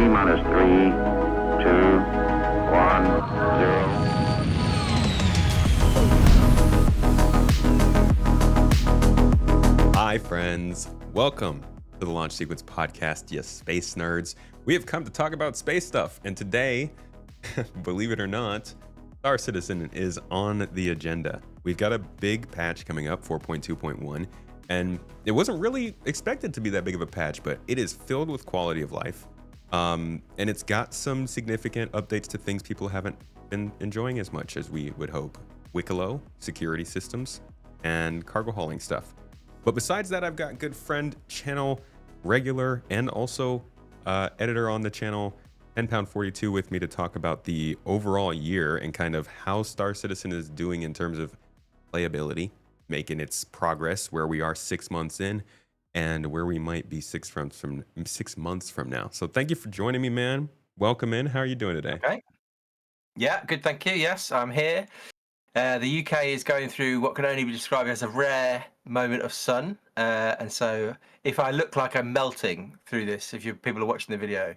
minus 3, 2, 1, 0. Hi, friends. Welcome to the Launch Sequence Podcast, you space nerds. We have come to talk about space stuff, and today, believe it or not, Star Citizen is on the agenda. We've got a big patch coming up, 4.2.1, and it wasn't really expected to be that big of a patch, but it is filled with quality of life, and it's got some significant updates to things people haven't been enjoying as much as we would hope. Wicklow, security systems, and cargo hauling stuff. But besides that, I've got good friend, channel regular, and also editor on the channel, 10Pound42, with me to talk about the overall year and kind of how Star Citizen is doing in terms of playability, making its progress, where we are 6 months in, and where we might be 6 months from now. So thank you for joining me, man. Welcome in. How are you doing today? Okay. Yeah, good. Thank you. Yes, I'm here. The UK is going through what can only be described as a rare moment of sun, and so if I look like I'm melting through this, if people are watching the video,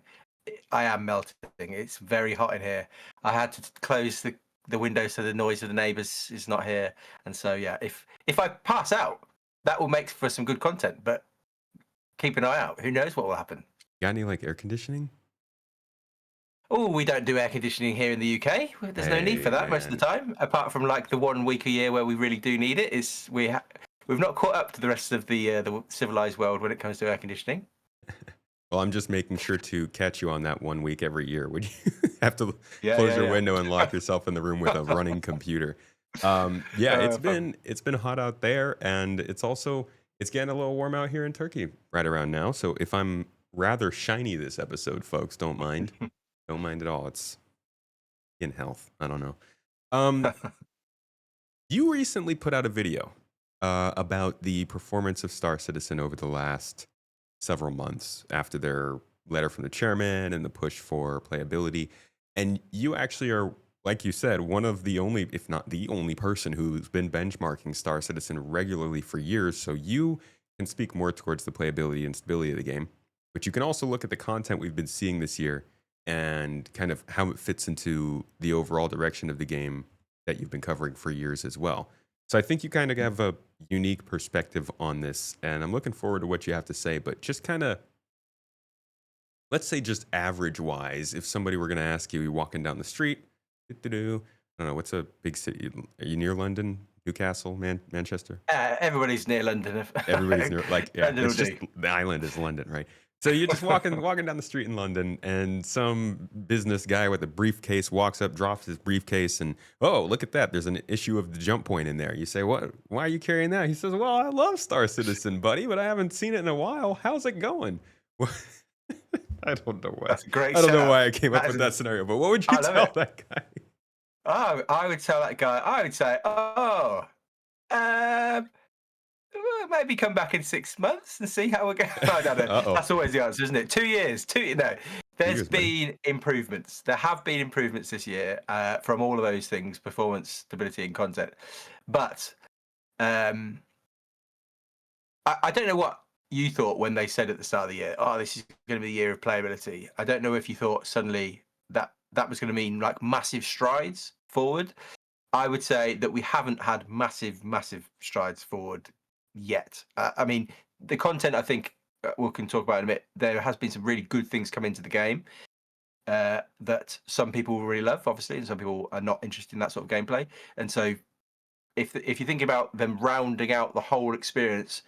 I am melting. It's very hot in here. I had to close the window so the noise of the neighbours is not here, and so yeah, if I pass out, that will make for some good content. But keep an eye out. Who knows what will happen? Got any like air conditioning? Oh, we don't do air conditioning here in the UK. There's no need for that most of the time, apart from like the 1 week a year where we really do need it. We've not caught up to the rest of the civilized world when it comes to air conditioning. Well, I'm just making sure to catch you on that 1 week every year. Would you have to close your window and lock yourself in the room with a running computer? It's been hot out there, and it's getting a little warm out here in Turkey right around now. So if I'm rather shiny this episode, folks, don't mind. Don't mind at all. It's in health. I don't know. You recently put out a video about the performance of Star Citizen over the last several months after their letter from the chairman and the push for playability. And you actually are, like you said, one of the only, if not the only person who's been benchmarking Star Citizen regularly for years. So you can speak more towards the playability and stability of the game. But you can also look at the content we've been seeing this year and kind of how it fits into the overall direction of the game that you've been covering for years as well. So I think you kind of have a unique perspective on this, and I'm looking forward to what you have to say. But just kind of, let's say just average-wise, if somebody were going to ask you, you're walking down the street, I don't know, what's a big city? Are you near London, Newcastle, Manchester? Everybody's near London. Everybody's near, like, yeah, London it's just the island is London, right? So you're just walking down the street in London, and some business guy with a briefcase walks up, drops his briefcase, and oh, look at that! There's an issue of the Jump Point in there. You say, "What? Why are you carrying that?" He says, "Well, I love Star Citizen, buddy, but I haven't seen it in a while. How's it going?" I don't know why. That's a great. I don't know why I came up with that scenario, but what would you tell that guy? Oh, I would tell that guy. I would say, maybe come back in 6 months and see how we're going. No. That's always the answer, isn't it? 2 years. There's been improvements. There have been improvements this year from all of those things: performance, stability, and content. But I don't know what you thought when they said at the start of the year, "Oh, this is going to be the year of playability." I don't know if you thought suddenly that was going to mean like massive strides forward. I would say that we haven't had massive strides forward yet. I mean, the content, I think we can talk about in a bit. There has been some really good things come into the game that some people really love, obviously, and some people are not interested in that sort of gameplay. And so, if you think about them rounding out the whole experience,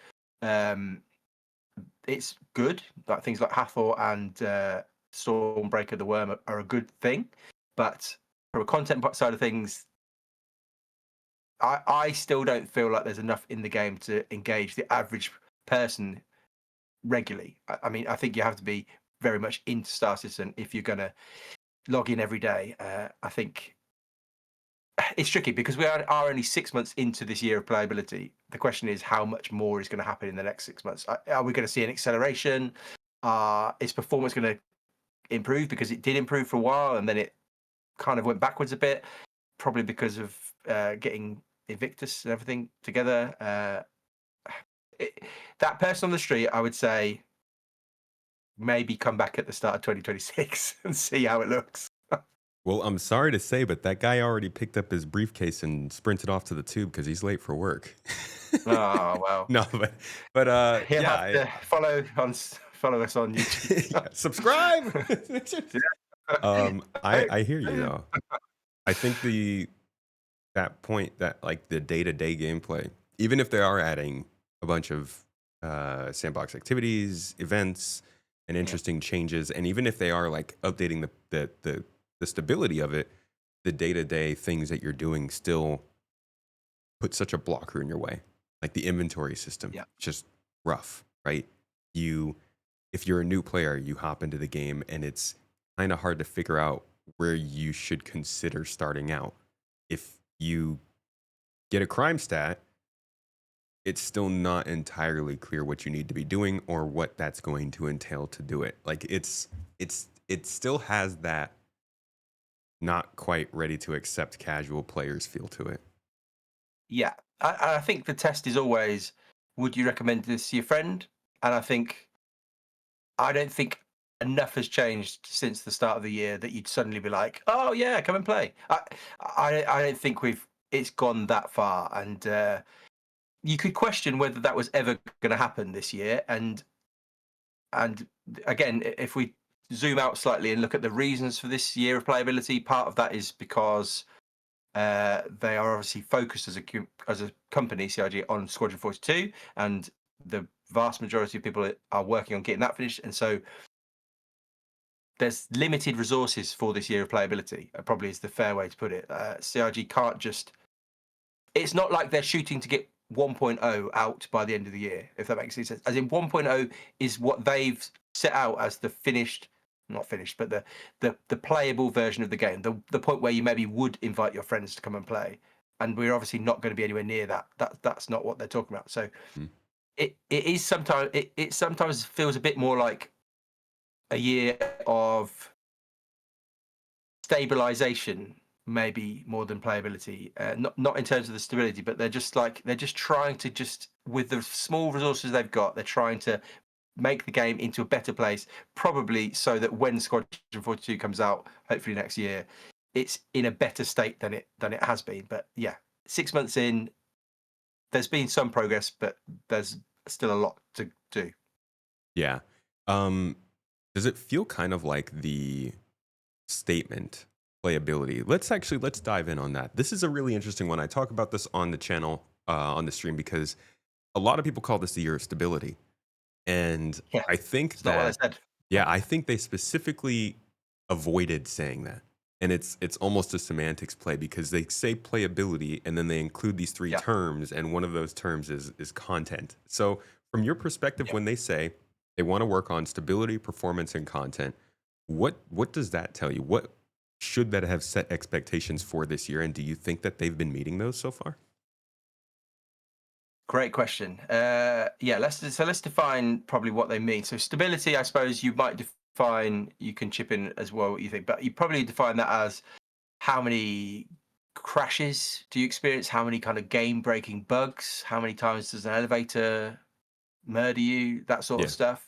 it's good. Like things like Hathor and Stormbreaker the Worm are a good thing, but from a content side of things, I still don't feel like there's enough in the game to engage the average person regularly. I mean, I think you have to be very much into Star Citizen if you're going to log in every day. I think it's tricky because we are only 6 months into this year of playability. The question is how much more is going to happen in the next 6 months. Are we going to see an acceleration? Is performance going to improve? Because it did improve for a while and then it kind of went backwards a bit, probably because of getting Invictus and everything together. That person on the street, I would say, maybe come back at the start of 2026 and see how it looks. Well, I'm sorry to say, but that guy already picked up his briefcase and sprinted off to the tube because he's late for work. Oh well. No, but He'll yeah, have to follow us on YouTube. yeah, subscribe. I hear you though. I think that point that like the day-to-day gameplay, even if they are adding a bunch of sandbox activities, events, and interesting changes, and even if they are like updating the stability of it, the day-to-day things that you're doing still put such a blocker in your way. Like the inventory system, Yeah. just rough, right? If you're a new player, you hop into the game and it's kind of hard to figure out where you should consider starting out. If you get a crime stat, it's still not entirely clear what you need to be doing or what that's going to entail to do it. Like it still has that not quite ready to accept casual players feel to it. Yeah, I think the test is always, would you recommend this to your friend? And I don't think enough has changed since the start of the year that you'd suddenly be like, oh yeah, come and play. I don't think it's gone that far, and you could question whether that was ever going to happen this year. And again, if we zoom out slightly and look at the reasons for this year of playability, part of that is because they are obviously focused as a company, CIG, on Squadron 42, and the vast majority of people are working on getting that finished. And so there's limited resources for this year of playability, probably is the fair way to put it. CIG can't just... It's not like they're shooting to get 1.0 out by the end of the year, if that makes any sense. As in 1.0 is what they've set out as the not finished, but the playable version of the game, the point where you maybe would invite your friends to come and play. And we're obviously not going to be anywhere near that. That's not what they're talking about. So it is sometimes it sometimes feels a bit more like a year of stabilization, maybe more than playability. Not in terms of the stability, but they're just trying to with the small resources they've got, they're trying to make the game into a better place, probably so that when Squadron 42 comes out, hopefully next year, it's in a better state than it has been. But yeah, 6 months in, there's been some progress, but there's still a lot to do. Yeah. Does it feel kind of like the statement playability? Let's dive in on that. This is a really interesting one. I talk about this on the channel, on the stream, because a lot of people call this the year of stability. And Yeah, I think it's not what I said. yeah, I think they specifically avoided saying that. And it's almost a semantics play because they say playability and then they include these three terms, and one of those terms is content. So from your perspective, when they say they want to work on stability, performance, and content, what does that tell you? What should that have set expectations for this year? And do you think that they've been meeting those so far? Great question. Let's define probably what they mean. So stability, I suppose you might define, you can chip in as well what you think, but you probably define that as how many crashes do you experience, how many kind of game-breaking bugs, how many times does an elevator murder you, that sort of stuff.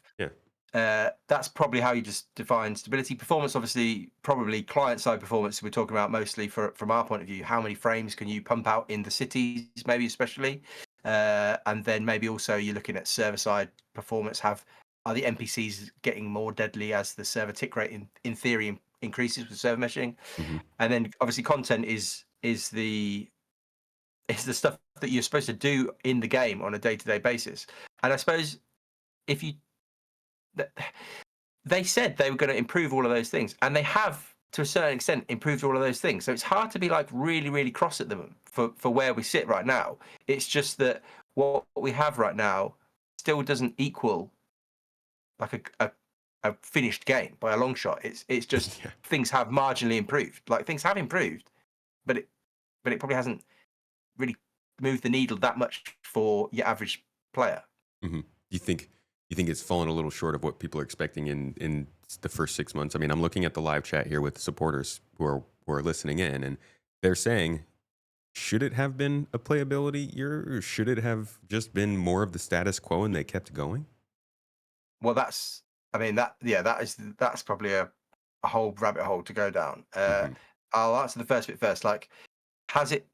That's probably how you just define stability. Performance, obviously, probably client-side performance we're talking about mostly from our point of view. How many frames can you pump out in the cities, maybe especially? And then maybe also you're looking at server-side performance. Are the NPCs getting more deadly as the server tick rate in theory increases with server meshing? Mm-hmm. And then obviously content is the stuff that you're supposed to do in the game on a day-to-day basis. And I suppose if you... They said they were going to improve all of those things, and they have, to a certain extent, improved all of those things. So it's hard to be like really, really cross at them for where we sit right now. It's just that what we have right now still doesn't equal like a finished game by a long shot. It's just things have marginally improved. Like things have improved, but it probably hasn't really moved the needle that much for your average player. Mm-hmm. You think it's fallen a little short of what people are expecting in the first 6 months? I mean, I'm looking at the live chat here with supporters who are listening in, and they're saying, should it have been a playability year, or should it have just been more of the status quo and they kept going? Well, that's I mean that's probably a whole rabbit hole to go down. Hmm. I'll answer the first bit first. Like, has it?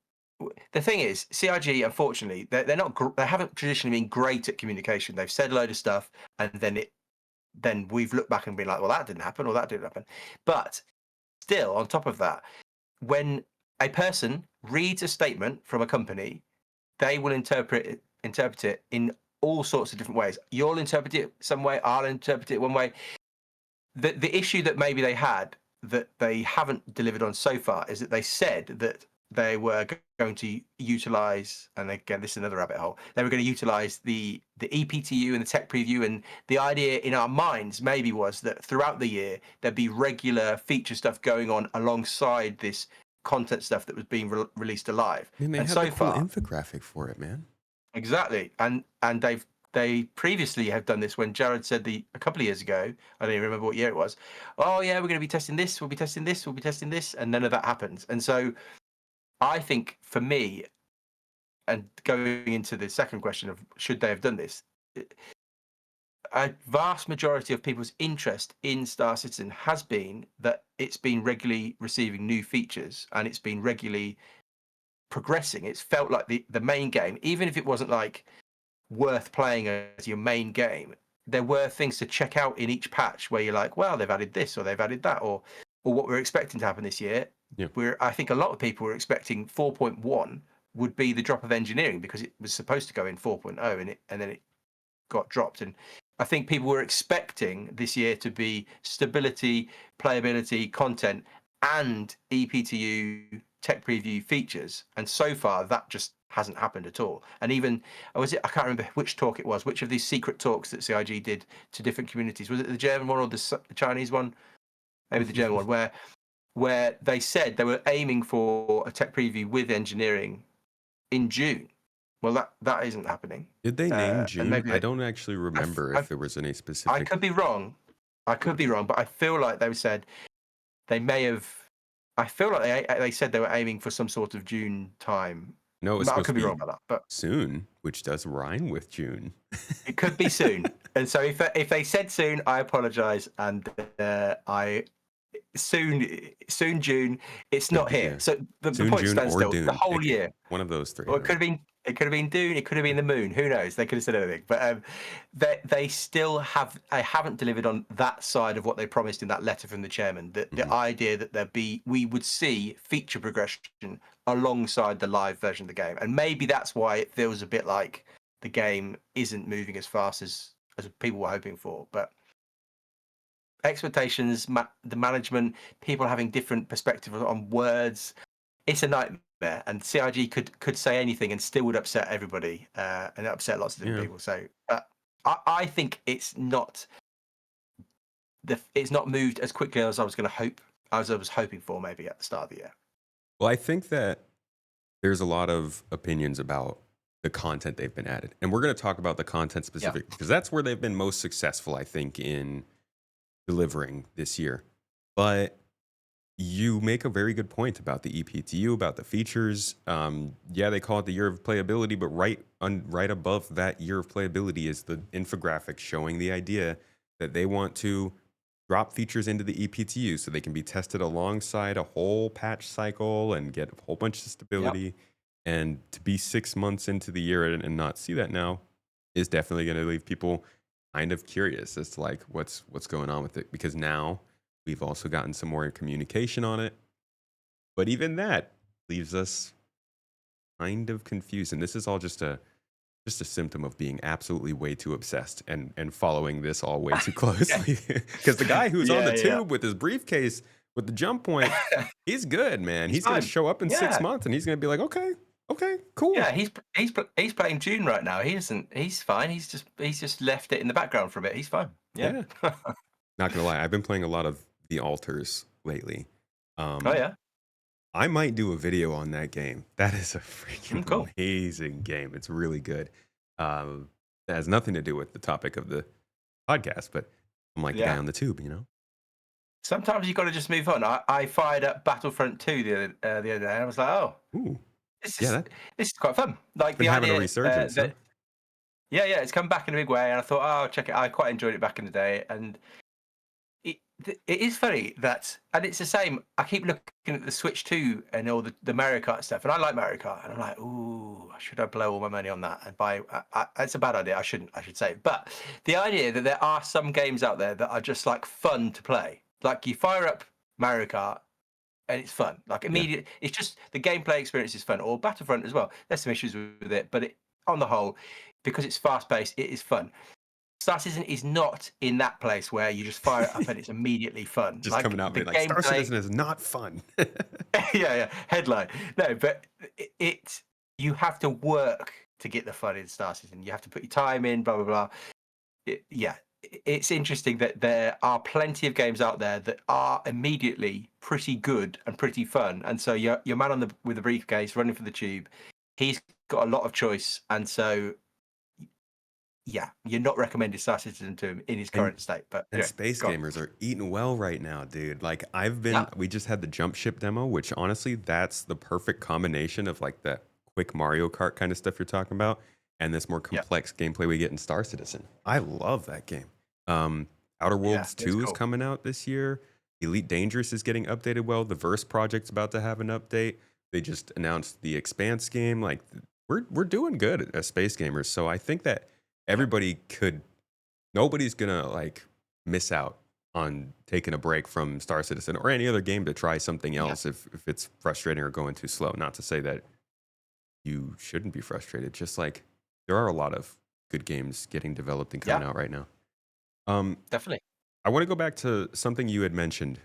The thing is, CIG, unfortunately, they're not. They haven't traditionally been great at communication. They've said a load of stuff, and then we've looked back and been like, well, that didn't happen, or that didn't happen. But still, on top of that, when a person reads a statement from a company, they will interpret it in all sorts of different ways. You'll interpret it some way. I'll interpret it one way. The issue that maybe they had that they haven't delivered on so far is that they said that they were going to utilize, and again, this is another rabbit hole. They were going to utilize the EPTU and the tech preview, and the idea in our minds maybe was that throughout the year there'd be regular feature stuff going on alongside this content stuff that was being released alive. I mean, they And had so the cool far, infographic for it, man. exactly, and they previously have done this when Jared said a couple of years ago. I don't even remember what year it was. Oh yeah, we're going to be testing this. We'll be testing this. We'll be testing this, and none of that happens. And so, I think for me, and going into the second question of should they have done this, a vast majority of people's interest in Star Citizen has been that it's been regularly receiving new features and it's been regularly progressing. It's felt like the main game, even if it wasn't like worth playing as your main game, there were things to check out in each patch where you're like, well, they've added this or they've added that, or what we're expecting to happen this year. Yeah. I think a lot of people were expecting 4.1 would be the drop of engineering because it was supposed to go in 4.0 and then it got dropped. And I think people were expecting this year to be stability, playability, content, and EPTU tech preview features. And so far, that just hasn't happened at all. And even I can't remember which talk it was, which of these secret talks that CIG did to different communities. Was it the German one or the Chinese one? Maybe the German one, where they said they were aiming for a tech preview with engineering in June. Well, that isn't happening. Did they name June? I don't actually I've- remember if there was any I specific. could be wrong. But I feel like they said they may have. I feel like they said they were aiming for some sort of June time. No, it's I supposed could to be be wrong about that, but soon, which does rhyme with June. it could be soon. And so if they said soon, I apologize. And soon June. It's not here. Yeah. So the Soon point June stands or still. Dune. The whole year. One of those three. Or it could have been. It could have been Dune. It could have been the Moon. Who knows? They could have said anything. But they still have. They haven't delivered on that side of what they promised in that letter from the chairman. The idea that we would see feature progression alongside the live version of the game, and maybe that's why it feels a bit like the game isn't moving as fast as people were hoping for. But expectations, the management, people having different perspectives on words. It's a nightmare, and CIG could say anything and still would upset everybody, and upset lots of different people. So I think it's not moved as quickly as I was hoping for maybe at the start of the year. Well, I think that there's a lot of opinions about the content they've been added, and we're going to talk about the content specific because that's where they've been most successful, I think, in delivering this year. But you make a very good point about the EPTU, about the features. They call it the year of playability, but right above that year of playability is the infographic showing the idea that they want to drop features into the EPTU so they can be tested alongside a whole patch cycle and get a whole bunch of stability. And to be 6 months into the year and not see that now is definitely going to leave people kind of curious as to like what's going on with it, because now we've also gotten some more communication on it. But even that leaves us kind of confused. And this is all just a symptom of being absolutely way too obsessed and following this all way too closely. Because the guy who's on the tube with his briefcase with the jump point, he's good, man. He's going to show up in 6 months and he's going to be like, okay, cool. Yeah, he's playing June right now. He's fine. He's just left it in the background for a bit. He's fine. Yeah. Not gonna lie, I've been playing a lot of the Alters lately. Oh, I might do a video on that game. That is a freaking amazing game. It's really good. It has nothing to do with the topic of the podcast, but I'm like the guy on the tube, you know? Sometimes you've got to just move on. I fired up Battlefront 2 the other day, and I was like, oh, ooh, this is quite fun. Like been having a resurgence. Yeah, it's come back in a big way, and I thought, oh, check it. I quite enjoyed it back in the day, and it is funny that, and it's the same. I keep looking at the Switch 2 and all the Mario Kart stuff, and I like Mario Kart, and I'm like, ooh, should I blow all my money on that and buy? It's a bad idea. I shouldn't. I should say, but the idea that there are some games out there that are just like fun to play, like you fire up Mario Kart and it's fun. Like immediate, it's just the gameplay experience is fun. Or Battlefront as well. There's some issues with it, but on the whole, because it's fast paced, it is fun. Star Citizen is not in that place where you just fire it up and it's immediately fun. Just Like coming out the being like, Star gameplay, Citizen is not fun. yeah. Headline. No, but you have to work to get the fun in Star Citizen. You have to put your time in. Blah blah blah. It's interesting that there are plenty of games out there that are immediately pretty good and pretty fun. And so your man with the briefcase running for the tube, he's got a lot of choice, and so. Yeah, you're not recommending Star Citizen to him in his current state, but and space gamers are eating well right now, dude. Like we just had the jump ship demo, which honestly, that's the perfect combination of like that quick Mario Kart kind of stuff you're talking about, and this more complex gameplay we get in Star Citizen. I love that game. Outer Worlds 2 is coming out this year. Elite Dangerous is getting updated well. The Verse project's about to have an update. They just announced the Expanse game. Like we're doing good as space gamers. So I think that nobody's gonna like miss out on taking a break from Star Citizen or any other game to try something else if it's frustrating or going too slow. Not to say that you shouldn't be frustrated, just like there are a lot of good games getting developed and coming out right now. Definitely. I want to go back to something you had mentioned,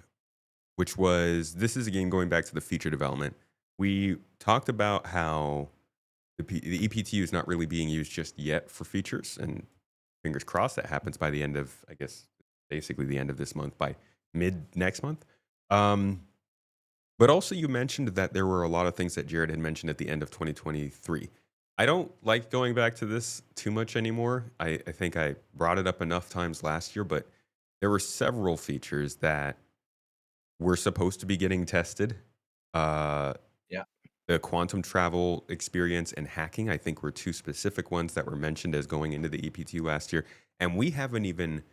which was, this is again going back to the feature development. We talked about how the EPTU is not really being used just yet for features, and fingers crossed that happens by the end of, I guess, basically the end of this month, by mid next month. But also you mentioned that there were a lot of things that Jared had mentioned at the end of 2023. I don't like going back to this too much anymore. I think I brought it up enough times last year, but there were several features that were supposed to be getting tested. The quantum travel experience and hacking, I think, were two specific ones that were mentioned as going into the EPT last year. And we haven't even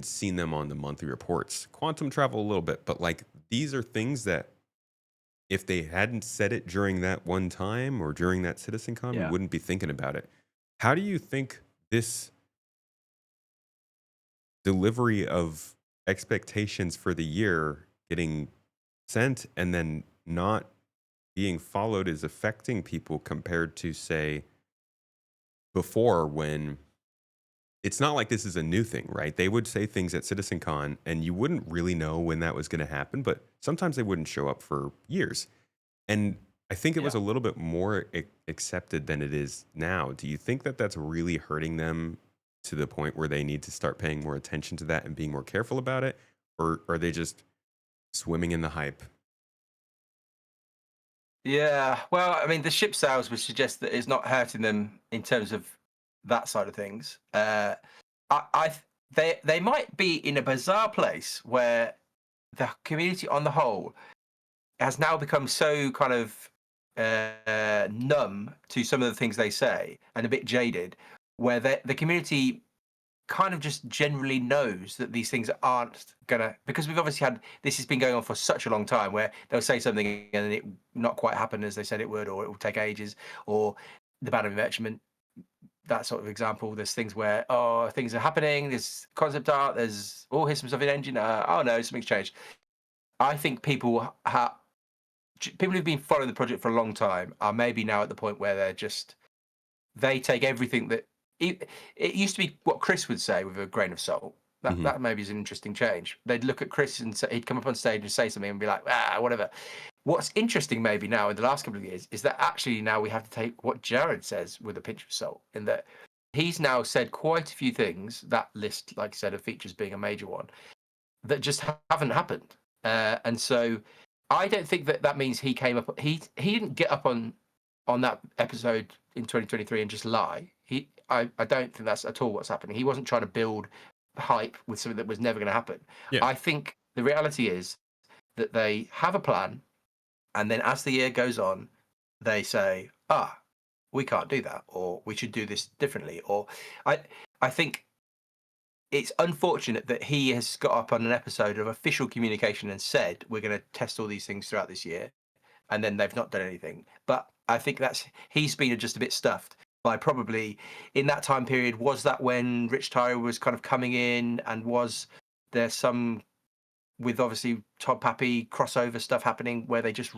seen them on the monthly reports. Quantum travel a little bit, but like these are things that if they hadn't said it during that one time or during that CitizenCon, we wouldn't be thinking about it. How do you think this delivery of expectations for the year getting sent and then not being followed is affecting people compared to, say, before, when it's not like this is a new thing, right? They would say things at CitizenCon and you wouldn't really know when that was going to happen, but sometimes they wouldn't show up for years. And I think it was a little bit more accepted than it is now. Do you think that that's really hurting them to the point where they need to start paying more attention to that and being more careful about it? Or are they just swimming in the hype? Yeah, well, I mean, the ship sales would suggest that it's not hurting them in terms of that side of things. They might be in a bizarre place where the community on the whole has now become so kind of numb to some of the things they say and a bit jaded, where the community kind of just generally knows that these things aren't gonna, because we've obviously had, this has been going on for such a long time where they'll say something and then it not quite happen as they said it would, or it will take ages, or the ban of enrichment, that sort of example. There's things where, oh, things are happening, there's concept art, there's all here's some stuff in engine, oh no, something's changed. I think people who've been following the project for a long time are maybe now at the point where they take everything that it used to be what Chris would say with a grain of salt. That maybe is an interesting change. They'd look at Chris and he'd come up on stage and say something and be like, whatever. What's interesting maybe now in the last couple of years is that actually now we have to take what Jared says with a pinch of salt, in that he's now said quite a few things, that list, like I said, of features being a major one, that just haven't happened. And so I don't think that means he came up, he didn't get up on that episode in 2023 and just lie. I don't think that's at all what's happening. He wasn't trying to build hype with something that was never going to happen. I think the reality is that they have a plan, and then as the year goes on, they say, we can't do that, or we should do this differently. Or I think it's unfortunate that he has got up on an episode of official communication and said we're going to test all these things throughout this year, and then they've not done anything. But I think he's been just a bit stuffed by probably in that time period. Was that when Rich Tyler was kind of coming in, and was there some with obviously Todd Pappy crossover stuff happening where they just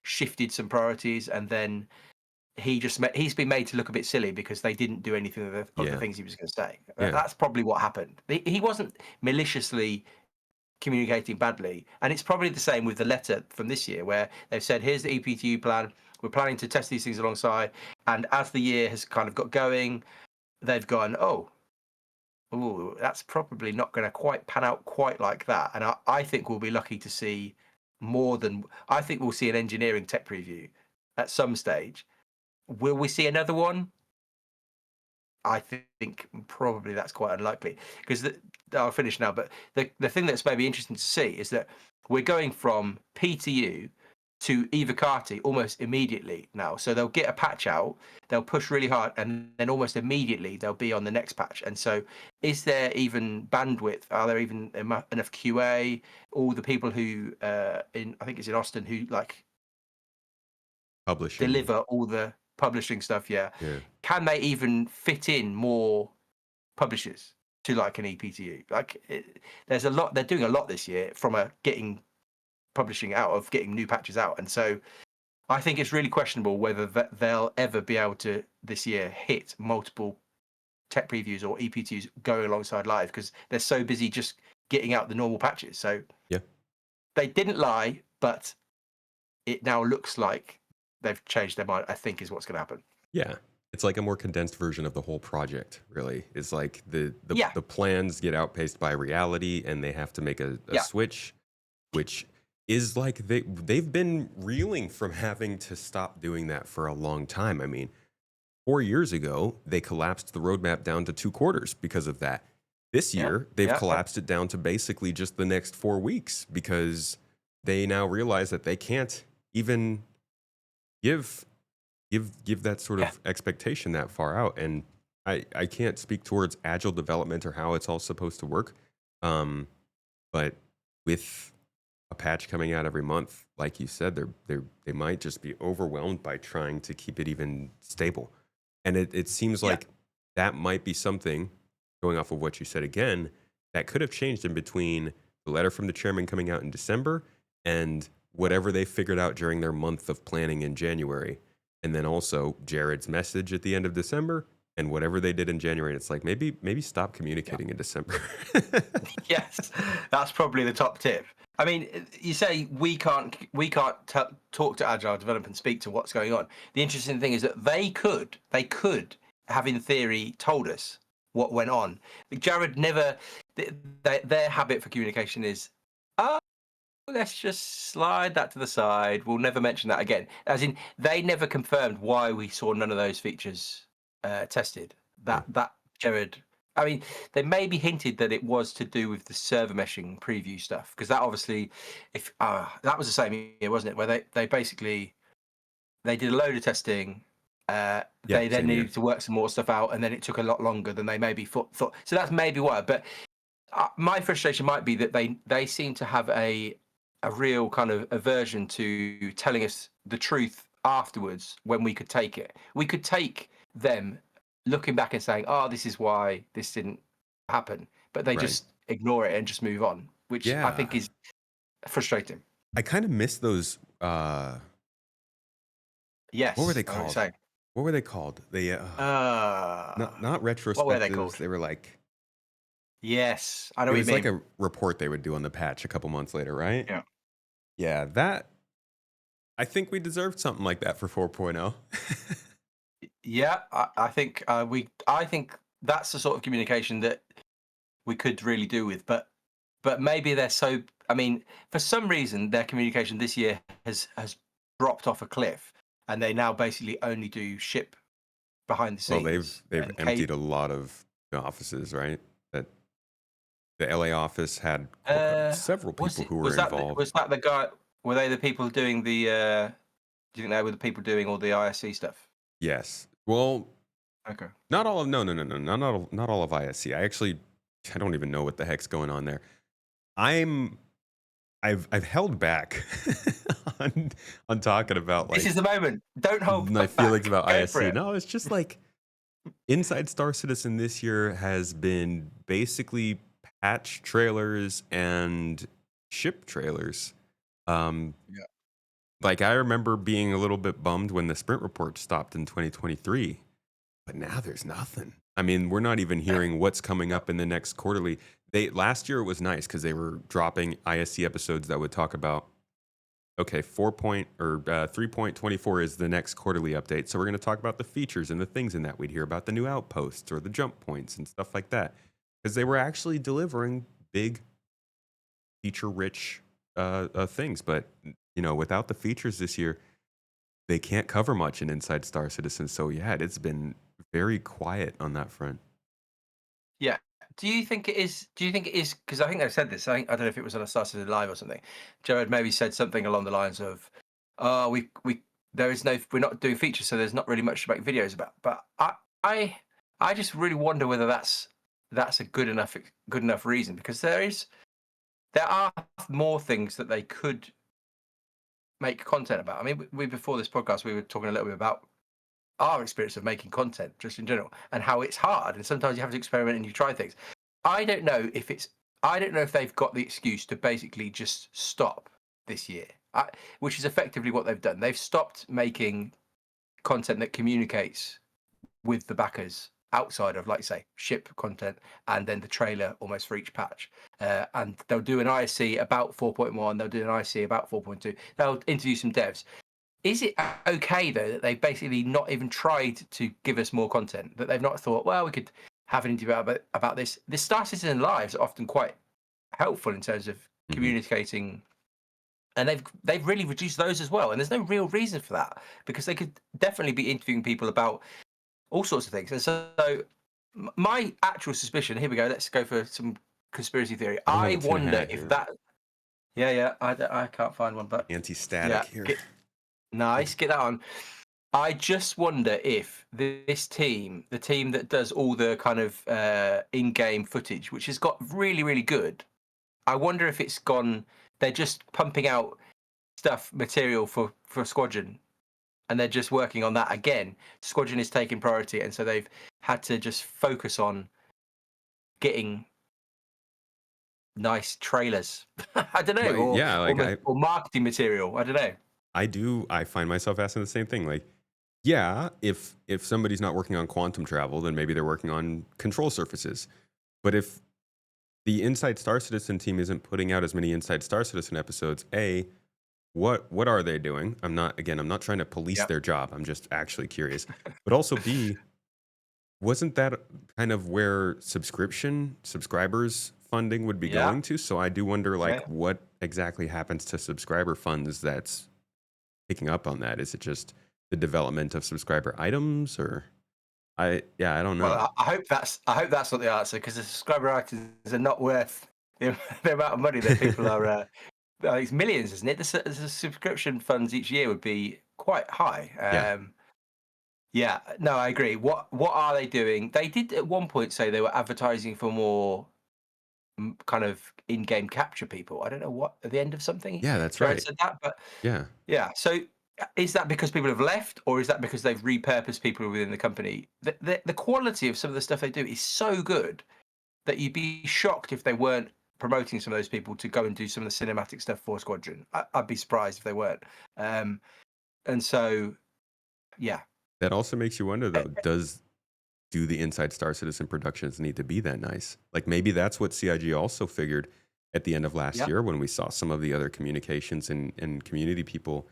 shifted some priorities, and then he's been made to look a bit silly because they didn't do anything of the things he was going to say. Yeah. That's probably what happened. He wasn't maliciously communicating badly, and it's probably the same with the letter from this year where they've said, here's the EPTU plan, we're planning to test these things alongside, and as the year has kind of got going, they've gone, oh, that's probably not going to quite pan out quite like that. And I think we'll be lucky to see I think we'll see an engineering tech preview at some stage. Will we see another one? I think probably that's quite unlikely, because I'll finish now. But the thing that's maybe interesting to see is that we're going from PTU to Evocati almost immediately now. So they'll get a patch out, they'll push really hard, and then almost immediately they'll be on the next patch. And so is there even bandwidth? Are there even enough QA? All the people who I think it's in Austin, who like publishing, deliver all the publishing stuff, can they even fit in more publishers to like an EPTU? There's a lot, they're doing a lot this year from getting publishing out, of getting new patches out, and so I think it's really questionable whether they'll ever be able to this year hit multiple tech previews or EPTUs going alongside live, because they're so busy just getting out the normal patches. So they didn't lie, but it now looks like they've changed their mind, I think, is what's going to happen. Yeah. It's like a more condensed version of the whole project, really. It's like the plans get outpaced by reality, and they have to make a switch, which is like they've been reeling from having to stop doing that for a long time. I mean, 4 years ago, they collapsed the roadmap down to 2 quarters because of that. This year, they've collapsed it down to basically just the next 4 weeks, because they now realize that they can't even give that sort of expectation that far out. And I can't speak towards agile development or how it's all supposed to work, but with a patch coming out every month, like you said, they might just be overwhelmed by trying to keep it even stable. And it seems like that might be something, going off of what you said again, that could have changed in between the letter from the chairman coming out in December and whatever they figured out during their month of planning in January. And then also Jared's message at the end of December and whatever they did in January. It's like, maybe stop communicating in December. Yes, that's probably the top tip. I mean, you say we can't talk to agile development and speak to what's going on. The interesting thing is that they could have in theory told us what went on. Jared never. Their habit for communication is, let's just slide that to the side. We'll never mention that again. As in, they never confirmed why we saw none of those features tested. That Jared. I mean, they maybe hinted that it was to do with the server meshing preview stuff, because that obviously, if that was the same year, wasn't it? Where they basically did a load of testing. They then needed to work some more stuff out, and then it took a lot longer than they maybe thought. So that's maybe why. But my frustration might be that they seem to have a real kind of aversion to telling us the truth afterwards when we could take it. We could take them looking back and saying, this is why this didn't happen. But they just ignore it and just move on, which I think is frustrating. I kind of miss those. Yes. What were they called? What were they called? They not retrospectives. What were they called? They were like. Yes, I know what you mean. It was like a report they would do on the patch a couple months later, right? Yeah. Yeah, that. I think we deserved something like that for 4.0. Yeah, I think I think that's the sort of communication that we could really do with, but maybe they're so. I mean, for some reason, their communication this year has dropped off a cliff, and they now basically only do ship behind the scenes. Well, they've emptied a lot of offices, right? That the LA office had several people who were involved. Was that the guy? Were they the people doing the? Do you think they were the people doing all the ISC stuff? Yes. Well, Okay. not all of not all of ISC. I don't even know what the heck's going on there. I'm I've held back on on talking about This is like the moment. Don't hold my feelings back. about Go for ISC. it. No, it's just like Inside Star Citizen this year has been basically patch trailers and ship trailers. Um, Yeah. like I remember being a little bit bummed when the sprint report stopped in 2023, but now there's nothing. I mean, we're not even hearing what's coming up in the next quarterly. They last year it was nice because they were dropping ISC episodes that would talk about okay, 3.24 is the next quarterly update. So we're going to talk about the features and the things in that. We'd hear about the new outposts or the jump points and stuff like that because they were actually delivering big feature-rich things. But without the features this year, they can't cover much in Inside Star Citizen. So yeah, it's been very quiet on that front. Yeah. Do you think it is? Do you think it is? Because I think I said this. I don't know if it was on a Star Citizen Live or something. Joe had maybe said something along the lines of, "Oh, there is no, we're not doing features, so there's not really much to make videos about." But I, I just really wonder whether that's a good enough reason, because there are more things that they could make content about. I mean, we before this podcast we were talking a little bit about our experience of making content just in general and how it's hard and sometimes you have to experiment and you try things. I don't know if they've got the excuse to basically just stop this year, which is effectively what they've done. They've stopped making content that communicates with the backers outside of, like, say, ship content and then the trailer almost for each patch. And they'll do an ISC about 4.1, they'll do an ISC about 4.2, they'll interview some devs. Is it okay though that they've basically not even tried to give us more content? That they've not thought, well, we could have an interview about this. The Star Citizen lives are often quite helpful in terms of Mhm. communicating, and they've really reduced those as well. And there's no real reason for that because they could definitely be interviewing people about all sorts of things. And so my actual suspicion. Here we go. Let's go for some conspiracy theory. I don't have I a tin wonder hat if here. that. Yeah. I can't find one, but Anti-static yeah. here. Nice. Get that on. I just wonder if this team, the team that does all the kind of in-game footage, which has got really, really good, I wonder if it's gone. They're just pumping out material for Squadron, and they're just working on that again. Squadron is taking priority, and so they've had to just focus on getting nice trailers. I don't know, Well, yeah, like or marketing material. I don't know. I find myself asking the same thing. Like, yeah, if somebody's not working on quantum travel, then maybe they're working on control surfaces. But if the Inside Star Citizen team isn't putting out as many Inside Star Citizen episodes, A, what are they doing? I'm not trying to police Yep. their job. I'm just actually curious. But also B, wasn't that kind of where subscribers funding would be Yeah. going to? So I do wonder like Yeah. what exactly happens to subscriber funds that's picking up on that? Is it just the development of subscriber items, or I don't know. Well, I hope that's not the answer, because the subscriber items are not worth the amount of money that people are. It's millions, isn't it? The subscription funds each year would be quite high. Yeah, Yeah, no, I agree. What are they doing? They did at one point say they were advertising for more kind of in-game capture people. I don't know what, at the end of something yeah, that's Jared right. said that, but Yeah, yeah. So is that because people have left, or is that because they've repurposed people within the company? The quality of some of the stuff they do is so good that you'd be shocked if they weren't promoting some of those people to go and do some of the cinematic stuff for Squadron. I'd be surprised if they weren't. And so, yeah, that also makes you wonder though. Do the Inside Star Citizen productions need to be that nice? Like maybe that's what CIG also figured at the end of last yeah, year when we saw some of the other communications and community people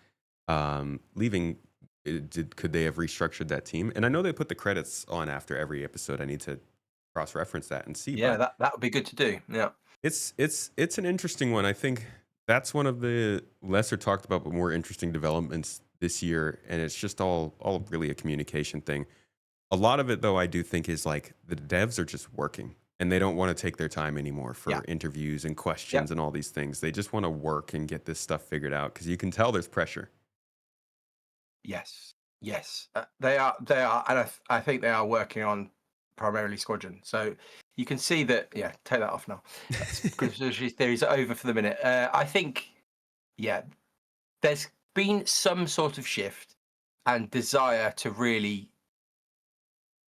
leaving. Could they have restructured that team? And I know they put the credits on after every episode. I need to cross-reference that and see. yeah, But that would be good to do. Yeah, it's an interesting one. I think that's one of the lesser talked about but more interesting developments this year, and it's just all really a communication thing. A lot of it, though, I do think is like the devs are just working and they don't want to take their time anymore yeah, for interviews and yeah. questions and all these things. They just want to work and get this stuff figured out because you can tell there's pressure. Yes. Yes, they are. They are, and I think they are working on primarily Squadron. So you can see that. Yeah, take that off now. That's conspiracy theories are over for the minute. I think, yeah, there's been some sort of shift and desire to really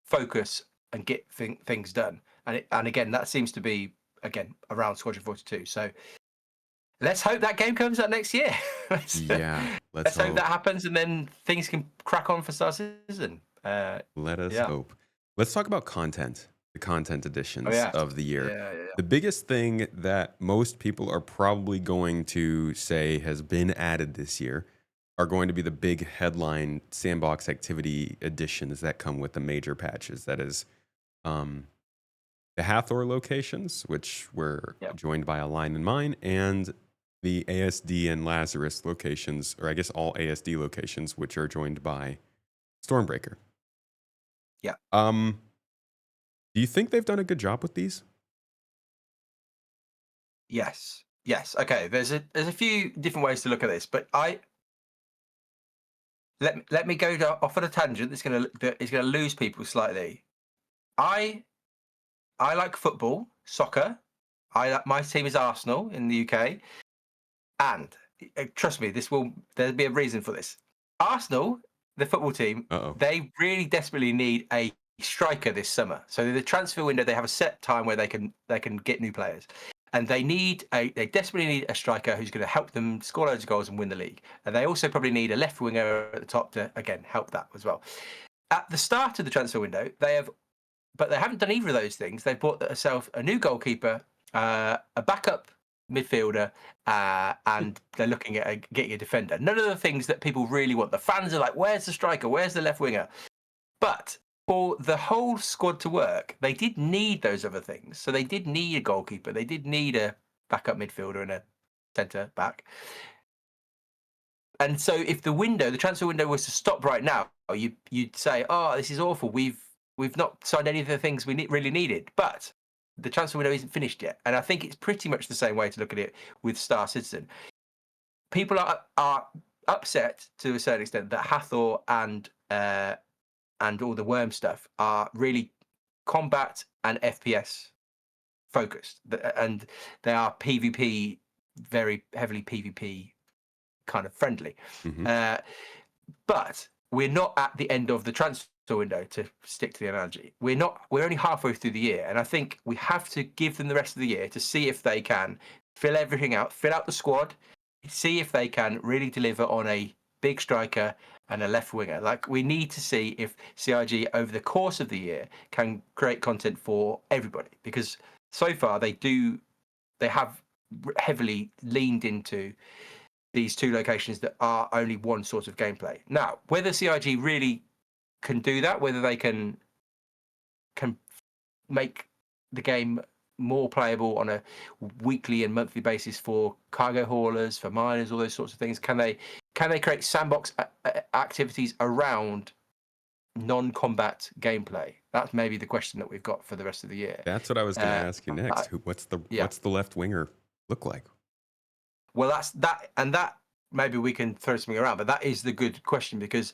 focus and get things done. And again, that seems to be again around Squadron 42. So let's hope that game comes out next year. Yeah, let's Let's hope that hope. happens, and then things can crack on for Star Citizen. Let us Yeah. hope. Let's talk about content, the content Oh editions yeah. of the year. Yeah. Yeah. The biggest thing that most people are probably going to say has been added this year are going to be the big headline sandbox activity additions that come with the major patches. That is the Hathor locations, which were Yep. joined by a line in mine, and the ASD and Lazarus locations, or I guess all ASD locations, which are joined by Stormbreaker. Yeah. Do you think they've done a good job with these? Yes. Yes. Okay. There's a few different ways to look at this, but let me go off on a tangent. That's gonna lose people slightly. I like football, soccer. My team is Arsenal in the UK, and trust me, there'll be a reason for this. Arsenal, the football team, Uh-oh. they really desperately need a striker this summer. So the transfer window, they have a set time where they can get new players, and they desperately need a striker who's going to help them score loads of goals and win the league. And they also probably need a left winger at the top to again help that as well. At the start of the transfer window, but they haven't done either of those things. They've bought themselves a new goalkeeper, a backup midfielder, and they're looking at getting a defender. None of the things that people really want. The fans are like, where's the striker? Where's the left winger? But for the whole squad to work, they did need those other things. So they did need a goalkeeper. They did need a backup midfielder and a centre back. And so if the transfer window was to stop right now, you'd say, oh, this is awful. We've not signed any of the things we really needed. But the transfer window isn't finished yet. And I think it's pretty much the same way to look at it with Star Citizen. People are upset to a certain extent that Hathor and all the worm stuff are really combat and FPS focused. And they are PvP, very heavily PvP kind of friendly. Mm-hmm. But we're not at the end of the transfer window, to stick to the analogy. We're only halfway through the year, and I think we have to give them the rest of the year to see if they can fill everything out, fill out the squad, see if they can really deliver on a big striker and a left winger. Like, we need to see if CIG over the course of the year can create content for everybody, because so far they have heavily leaned into these two locations that are only one sort of gameplay. Now, whether CIG really can do that, whether they can make the game more playable on a weekly and monthly basis for cargo haulers, for miners, all those sorts of things, can they create sandbox activities around non-combat gameplay? That's maybe the question that we've got for the rest of the year. That's what I was going to ask you next. What's the left winger look like? Well, that's that, and that maybe we can throw something around, but that is the good question, because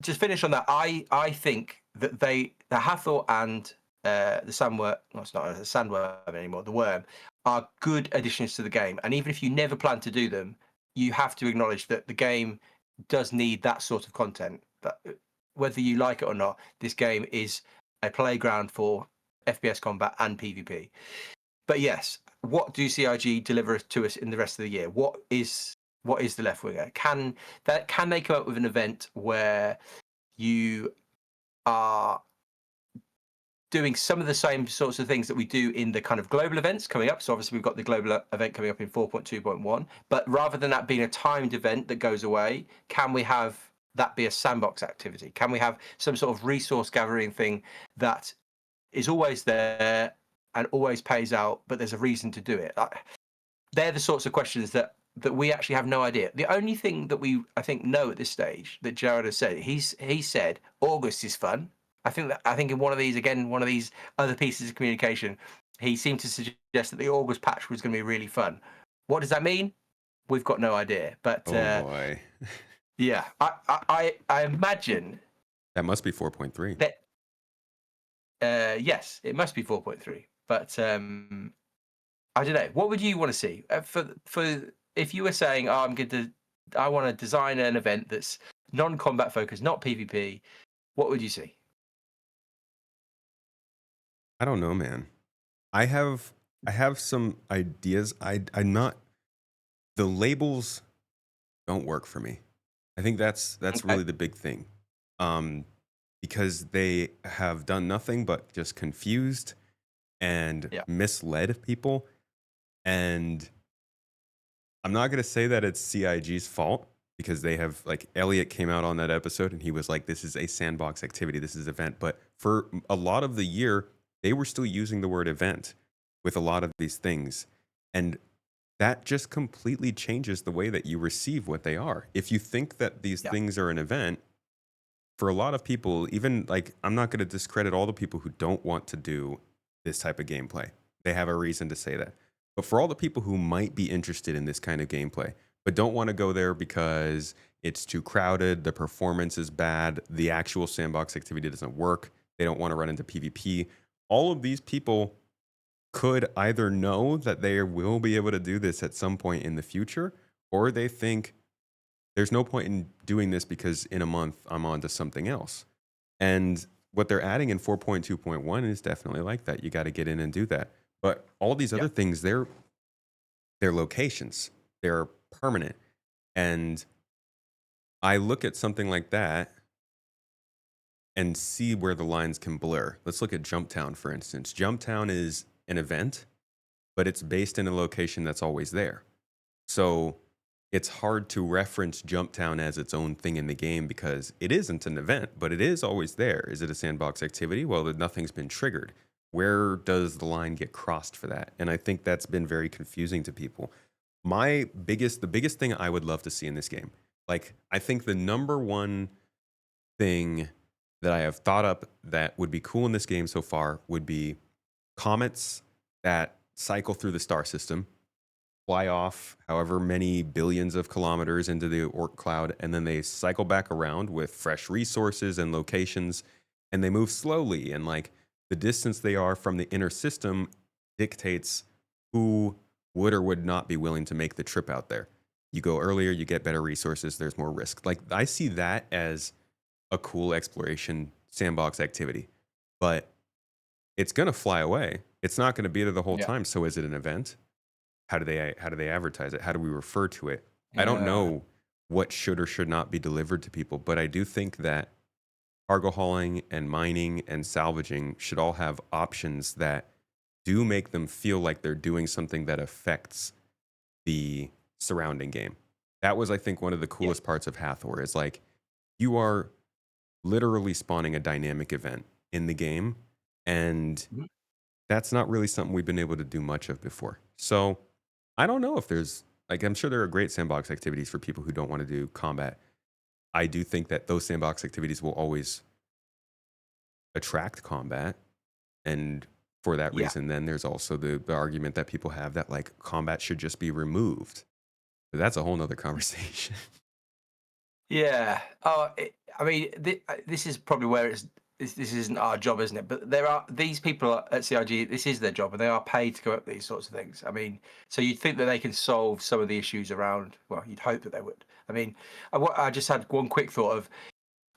just finish on that. I think that the Hathor and the Sandworm, well, it's not a Sandworm anymore, the Worm, are good additions to the game. And even if you never plan to do them, you have to acknowledge that the game does need that sort of content. That whether you like it or not, this game is a playground for FPS combat and PvP. But yes, what do CIG deliver to us in the rest of the year? What is the left winger? Can they come up with an event where you are doing some of the same sorts of things that we do in the kind of global events coming up? So obviously we've got the global event coming up in 4.2.1, but rather than that being a timed event that goes away, can we have that be a sandbox activity? Can we have some sort of resource gathering thing that is always there and always pays out, but there's a reason to do it? They're the sorts of questions that we actually have no idea. The only thing that we, I think, know at this stage that Jared has said, he said August is fun. I think in one of these other pieces of communication, he seemed to suggest that the August patch was going to be really fun. What does that mean? We've got no idea. But oh boy. Yeah, I imagine That must be 4.3. that yes, it must be 4.3. But I don't know. What would you want to see for if you were saying, "Oh, I want to design an event that's non-combat focused, not PvP." What would you see? I don't know, man. I have I have some ideas. I'm not the labels don't work for me. I think that's Okay. really the big thing. Um, because they have done nothing but just confused and Yeah. misled people. And I'm not going to say that it's CIG's fault because they have, like, Elliot came out on that episode and he was like, this is a sandbox activity, this is event. But for a lot of the year, they were still using the word event with a lot of these things. And that just completely changes the way that you receive what they are. If you think that these Yeah. things are an event, for a lot of people, even like, I'm not going to discredit all the people who don't want to do this type of gameplay. They have a reason to say that. But for all the people who might be interested in this kind of gameplay, but don't want to go there because it's too crowded, the performance is bad, the actual sandbox activity doesn't work, they don't want to run into PvP, all of these people could either know that they will be able to do this at some point in the future, or they think there's no point in doing this because in a month I'm on to something else. And what they're adding in 4.2.1 is definitely like that. You got to get in and do that. But all these Yeah. other things, they're locations. They're permanent. And I look at something like that and see where the lines can blur. Let's look at Jumptown, for instance. Jumptown is an event, but it's based in a location that's always there. So it's hard to reference Jumptown as its own thing in the game because it isn't an event, but it is always there. Is it a sandbox activity? Well, nothing's been triggered. Where does the line get crossed for that? And I think that's been very confusing to people. The biggest thing I would love to see in this game, like, I think the number one thing that I have thought up that would be cool in this game so far would be comets that cycle through the star system, fly off however many billions of kilometers into the Oort cloud, and then they cycle back around with fresh resources and locations, and they move slowly. And like, the distance they are from the inner system dictates who would or would not be willing to make the trip out there. You go earlier, you get better resources, there's more risk. Like, I see that as a cool exploration sandbox activity, but it's going to fly away. It's not going to be there the whole Yeah. time. So is it an event? How do they advertise it? How do we refer to it? I don't Yeah. know what should or should not be delivered to people, but I do think that cargo hauling and mining and salvaging should all have options that do make them feel like they're doing something that affects the surrounding game. That was, I think, one of the Yeah. coolest parts of Hathor is like, you are literally spawning a dynamic event in the game, and Mhm. that's not really something we've been able to do much of before. So I don't know if there's, like, I'm sure there are great sandbox activities for people who don't want to do combat. I do think that those sandbox activities will always attract combat. And for that Yeah. reason, then there's also the argument that people have that like combat should just be removed. But that's a whole nother conversation. Yeah. Oh, I mean, this is probably where this isn't our job, isn't it? But there are these people at CIG. This is their job, and they are paid to go up these sorts of things. I mean, so you'd think that they can solve some of the issues around. Well, you'd hope that they would. I mean, I just had one quick thought of: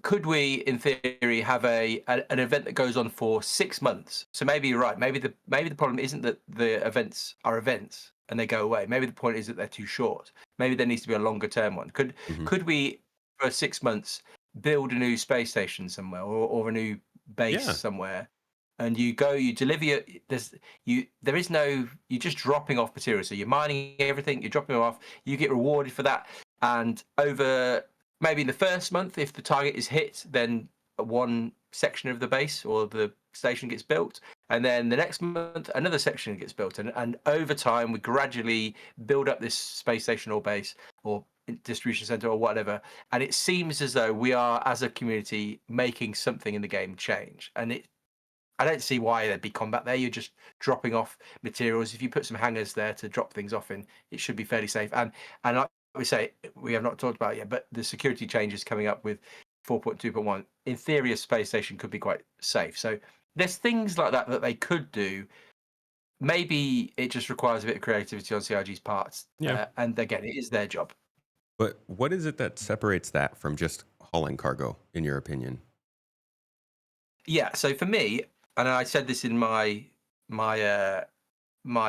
could we, in theory, have an event that goes on for 6 months? So maybe you're right. Maybe the problem isn't that the events are events and they go away. Maybe the point is that they're too short. Maybe there needs to be a longer term one. Could Mhm. could we, for 6 months, build a new space station somewhere or a new base Yeah. somewhere? And you go, you deliver your, there is no, you're just dropping off material. So you're mining everything, you're dropping it off, you get rewarded for that. And over maybe in the first month, if the target is hit, then one section of the base or the station gets built. And then the next month, another section gets built. And over time, we gradually build up this space station or base or distribution center or whatever. And it seems as though we are, as a community, making something in the game change. And I don't see why there'd be combat there. You're just dropping off materials. If you put some hangars there to drop things off in, it should be fairly safe. And like we say, we have not talked about it yet, but the security changes coming up with 4.2.1. In theory, a space station could be quite safe. So there's things like that they could do. Maybe it just requires a bit of creativity on CIG's parts. Yeah. And again, it is their job. But what is it that separates that from just hauling cargo, in your opinion? Yeah. So for me, and I said this in my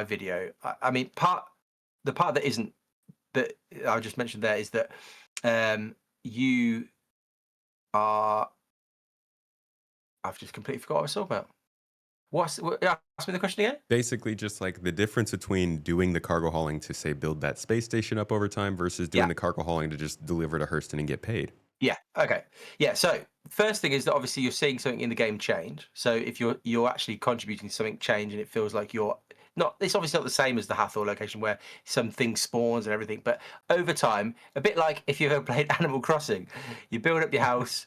video. I mean, the part that isn't, that I just mentioned there, is that you are. I've just completely forgot what I was talking about. Ask me the question again. Basically, just like the difference between doing the cargo hauling to, say, build that space station up over time versus doing the cargo hauling to just deliver to Hurston and get paid. Yeah. Okay. Yeah. So first thing is that obviously you're seeing something in the game change. So if you're actually contributing to something change, and it feels like you're not, it's obviously not the same as the Hathor location where something spawns and everything, but over time, a bit like if you've ever played Animal Crossing, you build up your house,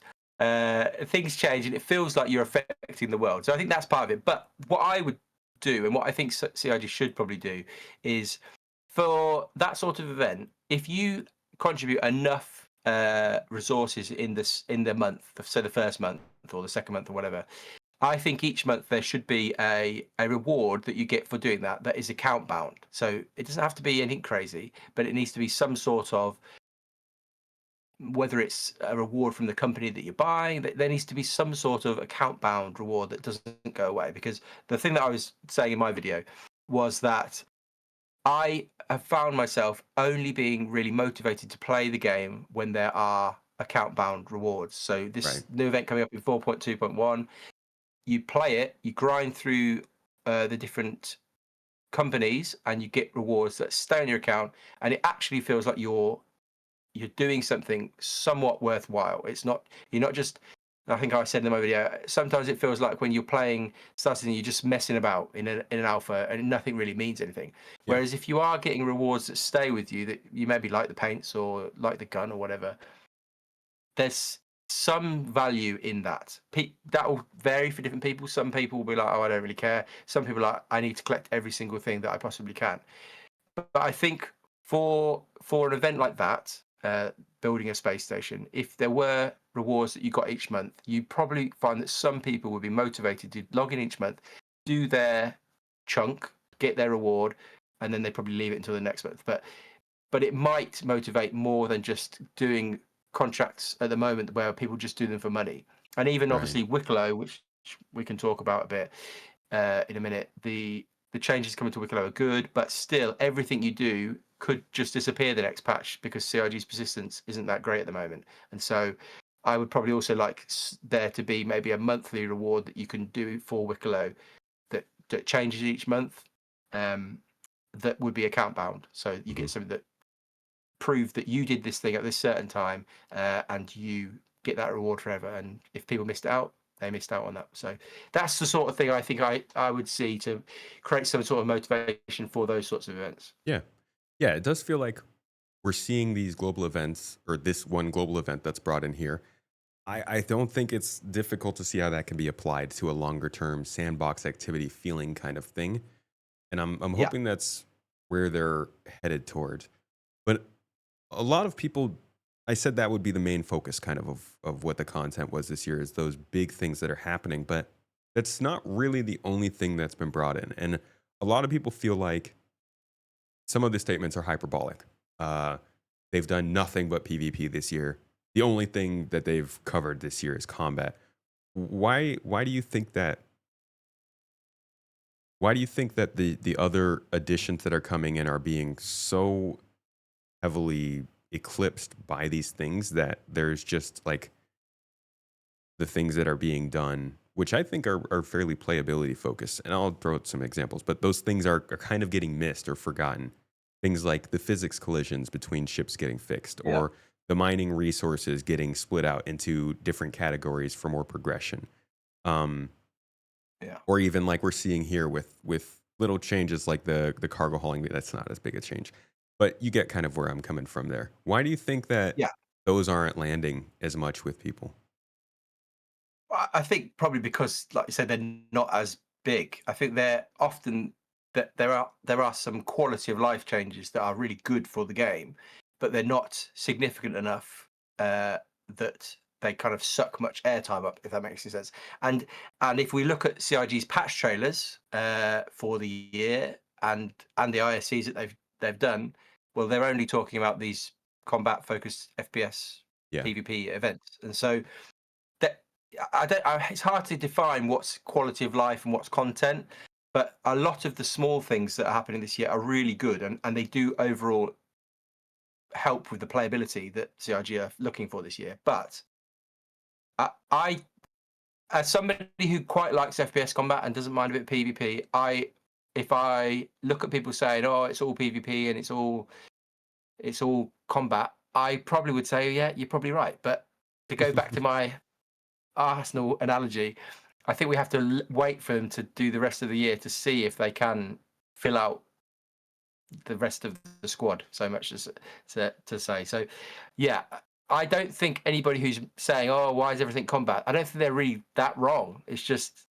things change, and it feels like you're affecting the world. So I think that's part of it. But what I would do, and what I think CIG should probably do, is for that sort of event, if you contribute enough resources in the month, so the first month or the second month or whatever, I think each month there should be a reward that you get for doing that is account bound. So it doesn't have to be anything crazy, but it needs to be some sort of, whether it's a reward from the company that you're buying, there needs to be some sort of account bound reward that doesn't go away. Because the thing that I was saying in my video was that I have found myself only being really motivated to play the game when there are account bound rewards. So this new event coming up in 4.2.1, you play it, you grind through the different companies, and you get rewards that stay on your account, and it actually feels like you're doing something somewhat worthwhile. You're not just, I think I said in my video, sometimes it feels like when you're playing Star Citizen, you're just messing about in an alpha and nothing really means anything. Yeah. Whereas if you are getting rewards that stay with you, that you maybe like the paints or like the gun or whatever, there's some value in that. That will vary for different people. Some people will be like, oh, I don't really care. Some people are like, I need to collect every single thing that I possibly can. But I think for an event like that, building a space station, if there were rewards that you got each month, you probably find that some people would be motivated to log in each month, do their chunk, get their reward, and then they probably leave it until the next month. But it might motivate more than just doing contracts at the moment where people just do them for money. And even obviously Wicklow, which we can talk about a bit in a minute, the changes coming to Wicklow are good, but still everything you do could just disappear the next patch because CIG's persistence isn't that great at the moment. And so I would probably also like there to be maybe a monthly reward that you can do for Wicklow that changes each month, that would be account bound. So you get something that proves that you did this thing at this certain time, and you get that reward forever. And if people missed out, they missed out on that. So that's the sort of thing I think I would see to create some sort of motivation for those sorts of events. Yeah. It does feel like we're seeing these global events, or this one global event that's brought in here. I don't think it's difficult to see how that can be applied to a longer term sandbox activity feeling kind of thing. And I'm hoping that's where they're headed toward. But a lot of people, I said that would be the main focus kind of what the content was this year, is those big things that are happening. But that's not really the only thing that's been brought in. And a lot of people feel like some of the statements are hyperbolic. They've done nothing but PvP this year. The only thing that they've covered this year is combat. Why do you think that? Why do you think that the other additions that are coming in are being so heavily eclipsed by these things that there's just like the things that are being done, which I think are fairly playability focused? And I'll throw out some examples, but those things are kind of getting missed or forgotten. Things like the physics collisions between ships getting fixed, or the mining resources getting split out into different categories for more progression. Or even like we're seeing here with little changes like the cargo hauling. That's not as big a change, but you get kind of where I'm coming from there. Why do you think that those aren't landing as much with people? I think probably because, like you said, they're not as big. I think they're often that there are some quality of life changes that are really good for the game, but they're not significant enough that they kind of suck much airtime up, if that makes any sense. And if we look at CIG's patch trailers for the year and the ISCs that they've done, well, they're only talking about these combat focused FPS PvP events, and so that it's hard to define what's quality of life and what's content. But a lot of the small things that are happening this year are really good, and they do overall help with the playability that CIG are looking for this year. But I, as somebody who quite likes FPS combat and doesn't mind a bit of PvP, if I look at people saying, "Oh, it's all PvP and it's all combat," I probably would say, "Yeah, you're probably right." But to go back to my Arsenal analogy, I think we have to wait for them to do the rest of the year to see if they can fill out the rest of the squad, so much as to say. So, yeah, I don't think anybody who's saying, "Oh, why is everything combat?" I don't think they're really that wrong. It's just,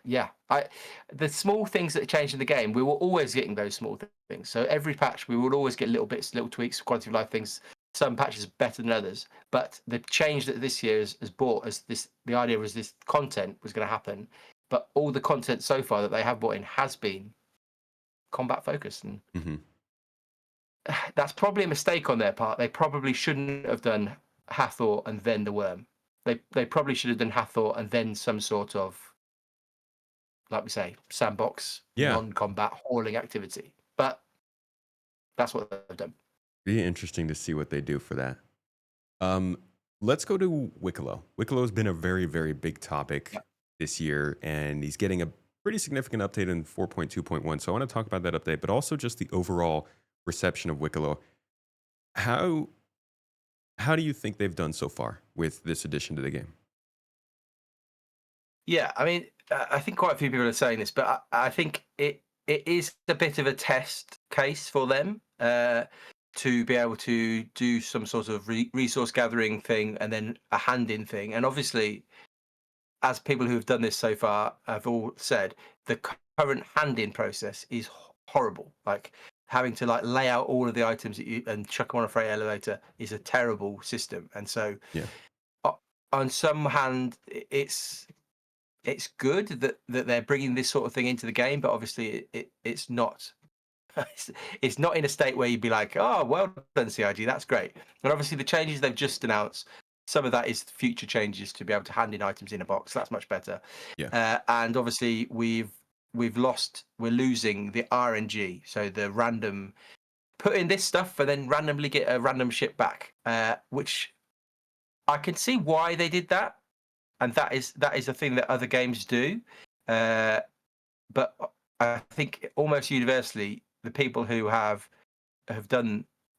yeah, the small things that change in the game, we were always getting those small things. So every patch, we would always get little bits, little tweaks, quality of life things. Some patches better than others, but the change that this year has brought us, the idea was this content was going to happen, but all the content so far that they have brought in has been combat focused, and that's probably a mistake on their part. They probably shouldn't have done Hathor and then the Worm. They probably should have done Hathor and then some sort of, like we say, sandbox non-combat hauling activity. But that's what they've done. Be interesting to see what they do for that. Let's go to Wicklow. Wicklow has been a very, very big topic this year, and he's getting a pretty significant update in 4.2.1. So I want to talk about that update, but also just the overall reception of Wicklow. How do you think they've done so far with this addition to the game? Yeah, I mean, I think quite a few people are saying this, but I think it is a bit of a test case for them. To be able to do some sort of resource gathering thing and then a hand-in thing. And obviously, as people who have done this so far have all said, the current hand-in process is horrible. Like having to lay out all of the items that and chuck them on a freight elevator is a terrible system. And so, on some hand, it's good that they're bringing this sort of thing into the game, but obviously it's not. It's not in a state where you'd be like, "Oh, well done, CIG, that's great." And obviously, the changes they've just announced, some of that is future changes to be able to hand in items in a box. That's much better. Yeah. And obviously, we're losing the RNG, so the random put in this stuff and then randomly get a random ship back, which I can see why they did that, and that is a thing that other games do. But I think almost universally, the people who have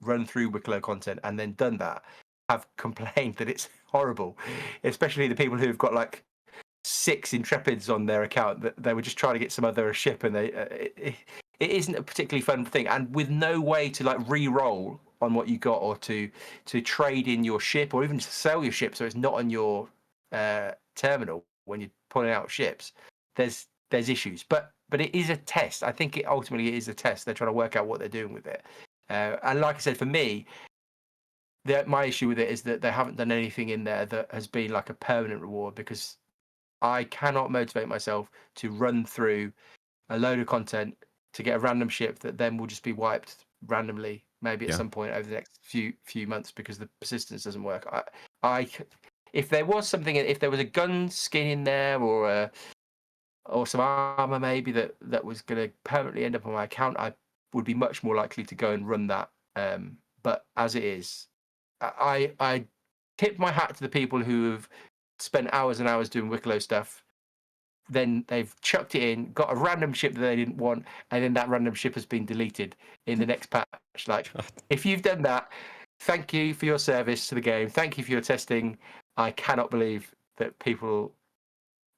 run through Wicklow content and then done that have complained that it's horrible, especially the people who've got like 6 Intrepids on their account that they were just trying to get some other ship, and it isn't a particularly fun thing, and with no way to like re-roll on what you got or to trade in your ship or even to sell your ship so it's not on your terminal when you're pulling out ships. There's issues, but it is a test. I think it ultimately is a test. They're trying to work out what they're doing with it. And like I said, for me, my issue with it is that they haven't done anything in there that has been like a permanent reward, because I cannot motivate myself to run through a load of content to get a random ship that then will just be wiped randomly, maybe at some point over the next few months, because the persistence doesn't work. If there was something, if there was a gun skin in there or some armor maybe that was going to permanently end up on my account, I would be much more likely to go and run that. But as it is, I tip my hat to the people who have spent hours and hours doing Wicklow stuff. Then they've chucked it in, got a random ship that they didn't want, and then that random ship has been deleted in the next patch. Like, if you've done that, thank you for your service to the game. Thank you for your testing. I cannot believe that people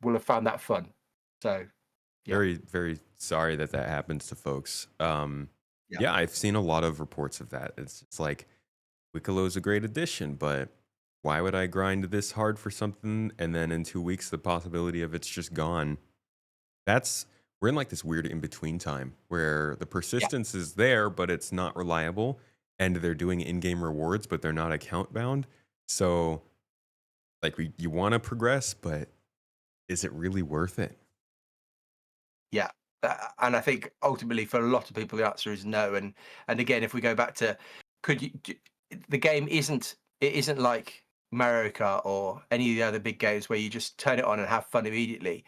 will have found that fun. So, very, very sorry that happens to folks. Yeah, I've seen a lot of reports of that. It's like, Wicklow is a great addition, but why would I grind this hard for something and then in 2 weeks the possibility of it's just gone? We're in like this weird in-between time where the persistence is there, but it's not reliable. and they're doing in-game rewards, but they're not account bound. So like you want to progress, but is it really worth it? Yeah. And I think ultimately for a lot of people the answer is no. And again, if we go back to the game isn't like Mario Kart or any of the other big games where you just turn it on and have fun immediately.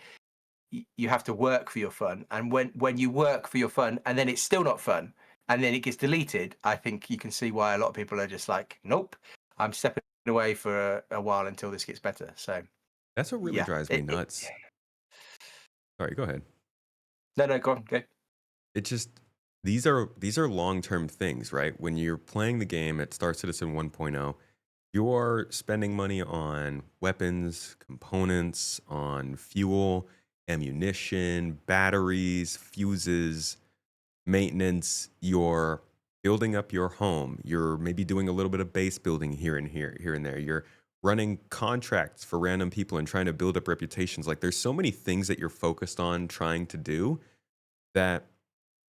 You have to work for your fun, and when you work for your fun and then it's still not fun and then it gets deleted, I think you can see why a lot of people are just like, nope, I'm stepping away for a while until this gets better. So That's what really yeah, drives me nuts. Sorry, go ahead. no, go on, go. It just these are long-term things, right? When you're playing the game at Star Citizen 1.0, you're spending money on weapons, components, on fuel, ammunition, batteries, fuses, maintenance. You're building up your home. You're maybe doing a little bit of base building here and there. You're running contracts for random people and trying to build up reputations. Like there's so many things that you're focused on trying to do that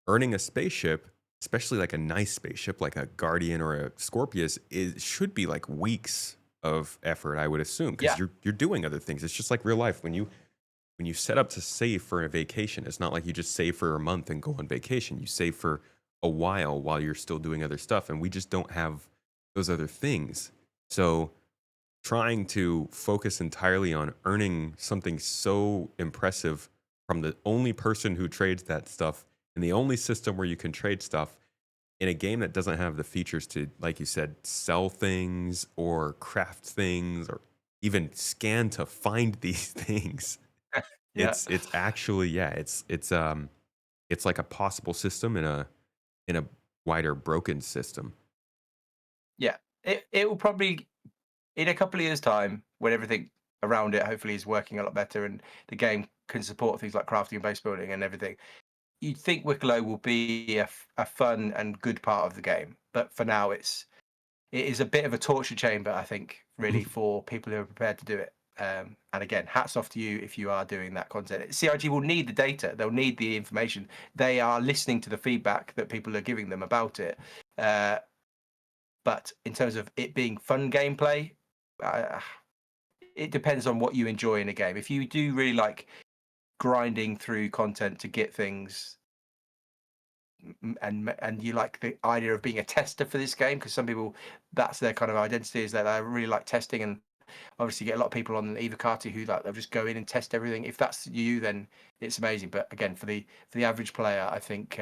earning a spaceship, especially like a nice spaceship like a Guardian or a Scorpius, should be like weeks of effort, I would assume, because Yeah, you're doing other things. It's just like real life. When you set up to save for a vacation, it's not like you just save for a month and go on vacation. You save for a while you're still doing other stuff, and we just don't have those other things. So trying to focus entirely on earning something so impressive from the only person who trades that stuff and the only system where you can trade stuff in a game that doesn't have the features to, like you said, sell things or craft things or even scan to find these things. yeah, It's actually, yeah, it's like a possible system in a wider broken system. yeah. It will probably, in a couple of years' time, when everything around it hopefully is working a lot better and the game can support things like crafting and base building and everything, you'd think Wicklow will be a fun and good part of the game. But for now, it is a bit of a torture chamber, I think, really, for people who are prepared to do it. And again, hats off to you if you are doing that content. CIG will need the data; they'll need the information. They are listening to the feedback that people are giving them about it. Uh, but in terms of it being fun gameplay, uh, it depends on what you enjoy in a game. If you do really like grinding through content to get things, and you like the idea of being a tester for this game, because some people, that's their kind of identity, is that they really like testing, and obviously get a lot of people on Evocati who like they'll just go in and test everything. If that's you, then it's amazing. But again, for the average player, I think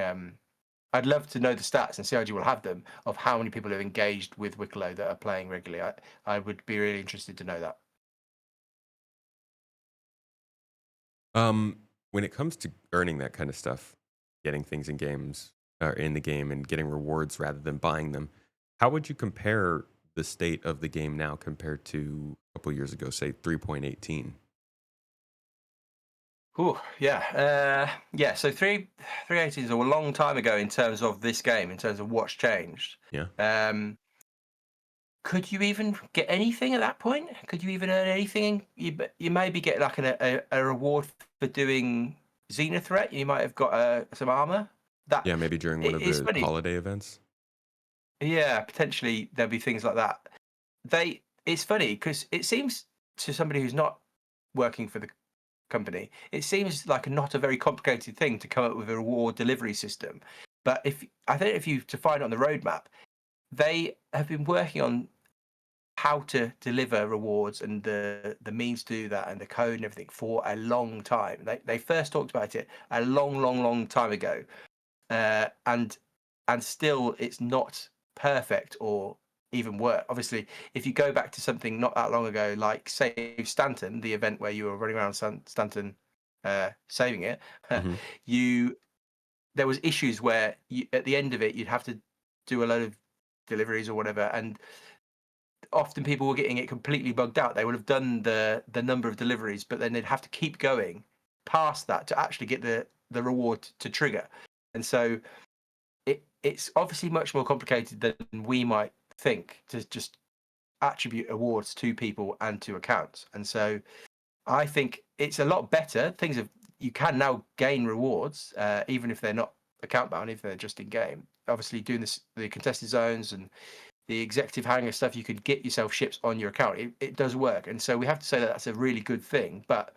I'd love to know the stats, and CIG will have them, of how many people have engaged with Wicklow that are playing regularly. I would be really interested to know that. Um, when it comes to earning that kind of stuff, getting things in games or in the game and getting rewards rather than buying them, how would you compare the state of the game now compared to a couple years ago, say 3.18? Oh yeah, yeah. So 318 is a long time ago in terms of this game, in terms of what's changed. Yeah. Um, could you even get anything at that point? Could you even earn anything? You maybe get like a reward for doing Xena threat. You might have got some armor. That Yeah, maybe during one of it's the funny. holiday events. Yeah, potentially there'll be things like that. It's funny because it seems, to somebody who's not working for the company, it seems like not a very complicated thing to come up with a reward delivery system. But if I think if you to find it on the roadmap, they have been working on how to deliver rewards and the means to do that and the code and everything for a long time. They first talked about it a long time ago, and still it's not perfect or even work. Obviously, if you go back to something not that long ago, like Save Stanton, the event where you were running around Stanton saving it, Hmm. you there was issues where at the end of it you'd have to do a load of deliveries or whatever, and often people were getting it completely bugged out. They would have done the number of deliveries, but then they'd have to keep going past that to actually get the reward to trigger. And so it's obviously much more complicated than we might think to just attribute awards to people and to accounts. And so I think it's a lot better. Things have You can now gain rewards, even if they're not account bound, if they're just in game. Obviously, doing the contested zones and the executive hangar stuff, you could get yourself ships on your account. It does work, and so we have to say that that's a really good thing. But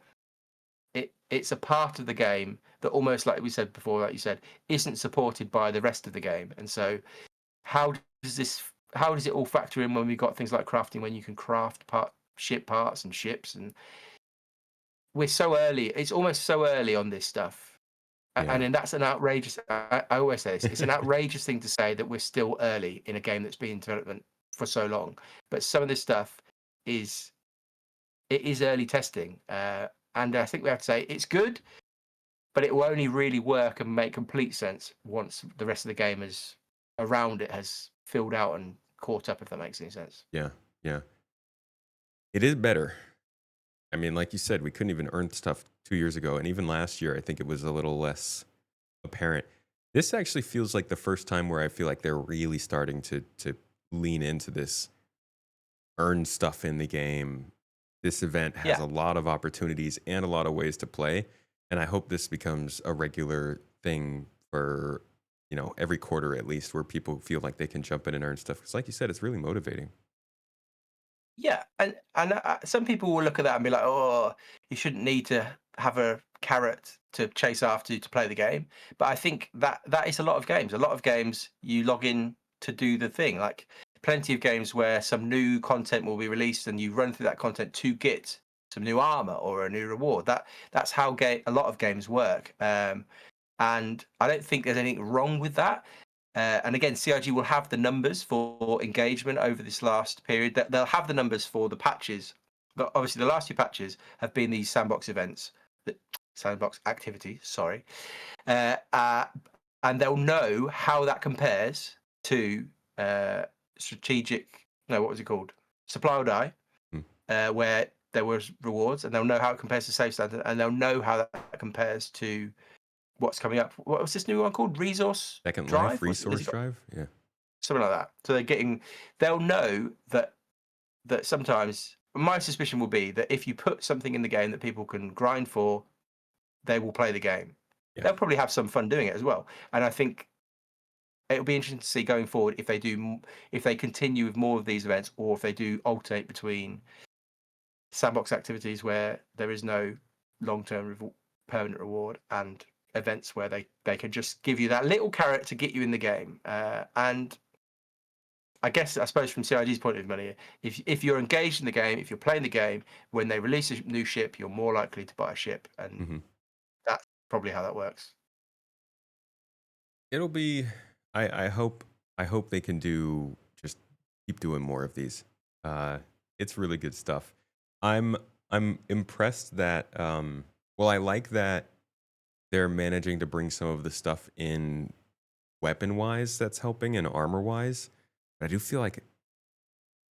it's a part of the game that almost, like we said before, like you said, isn't supported by the rest of the game. And so, how does it all factor in when we got things like crafting, when you can craft ship parts and ships, and we're so early. It's almost so early on this stuff. Yeah. And then that's an outrageous. I always say this. It's an outrageous thing to say that we're still early in a game that's been in development for so long. But some of this stuff is early testing, and I think we have to say it's good, but it will only really work and make complete sense once the rest of the game around it has filled out and caught up. If that makes any sense. Yeah. Yeah. It is better. I mean, like you said, we couldn't even earn stuff 2 years ago, and even last year, I think it was a little less apparent. This actually feels like the first time where I feel like they're really starting to lean into this earn stuff in the game. This event has a lot of opportunities and a lot of ways to play, and I hope this becomes a regular thing for, every quarter at least, where people feel like they can jump in and earn stuff. Because like you said, it's really motivating. Yeah, and some people will look at that and be like, "Oh, you shouldn't need to have a carrot to chase after to play the game." But I think that is a lot of games. A lot of games you log in to do the thing. Like plenty of games where some new content will be released and you run through that content to get some new armor or a new reward. That's how a lot of games work. And I don't think there's anything wrong with that. And again, CIG will have the numbers for engagement over this last period. They'll have the numbers for the patches. But obviously, the last 2 patches have been these sandbox events, sandbox activities. Sorry, and they'll know how that compares to strategic. No, what was it called? Supply or die, where there was rewards, and they'll know how it compares to Safe Stanton, and they'll know how that compares to what's coming up. What was this new one called? Second Drive? Life, Resource Drive? Yeah. Something like that. So they'll know that sometimes, my suspicion will be that if you put something in the game that people can grind for, they will play the game. Yeah. They'll probably have some fun doing it as well. And I think it'll be interesting to see going forward if they continue with more of these events, or if they do alternate between sandbox activities where there is no long-term permanent reward and events where they can just give you that little carrot to get you in the game. And I suppose from CIG's point of view, if you're engaged in the game, if you're playing the game, when they release a new ship, you're more likely to buy a ship, and that's probably how that works. It'll be. I hope they can just keep doing more of these. It's really good stuff. I'm impressed that. Well, I like that they're managing to bring some of the stuff in weapon-wise that's helping, and armor-wise. But I do feel like,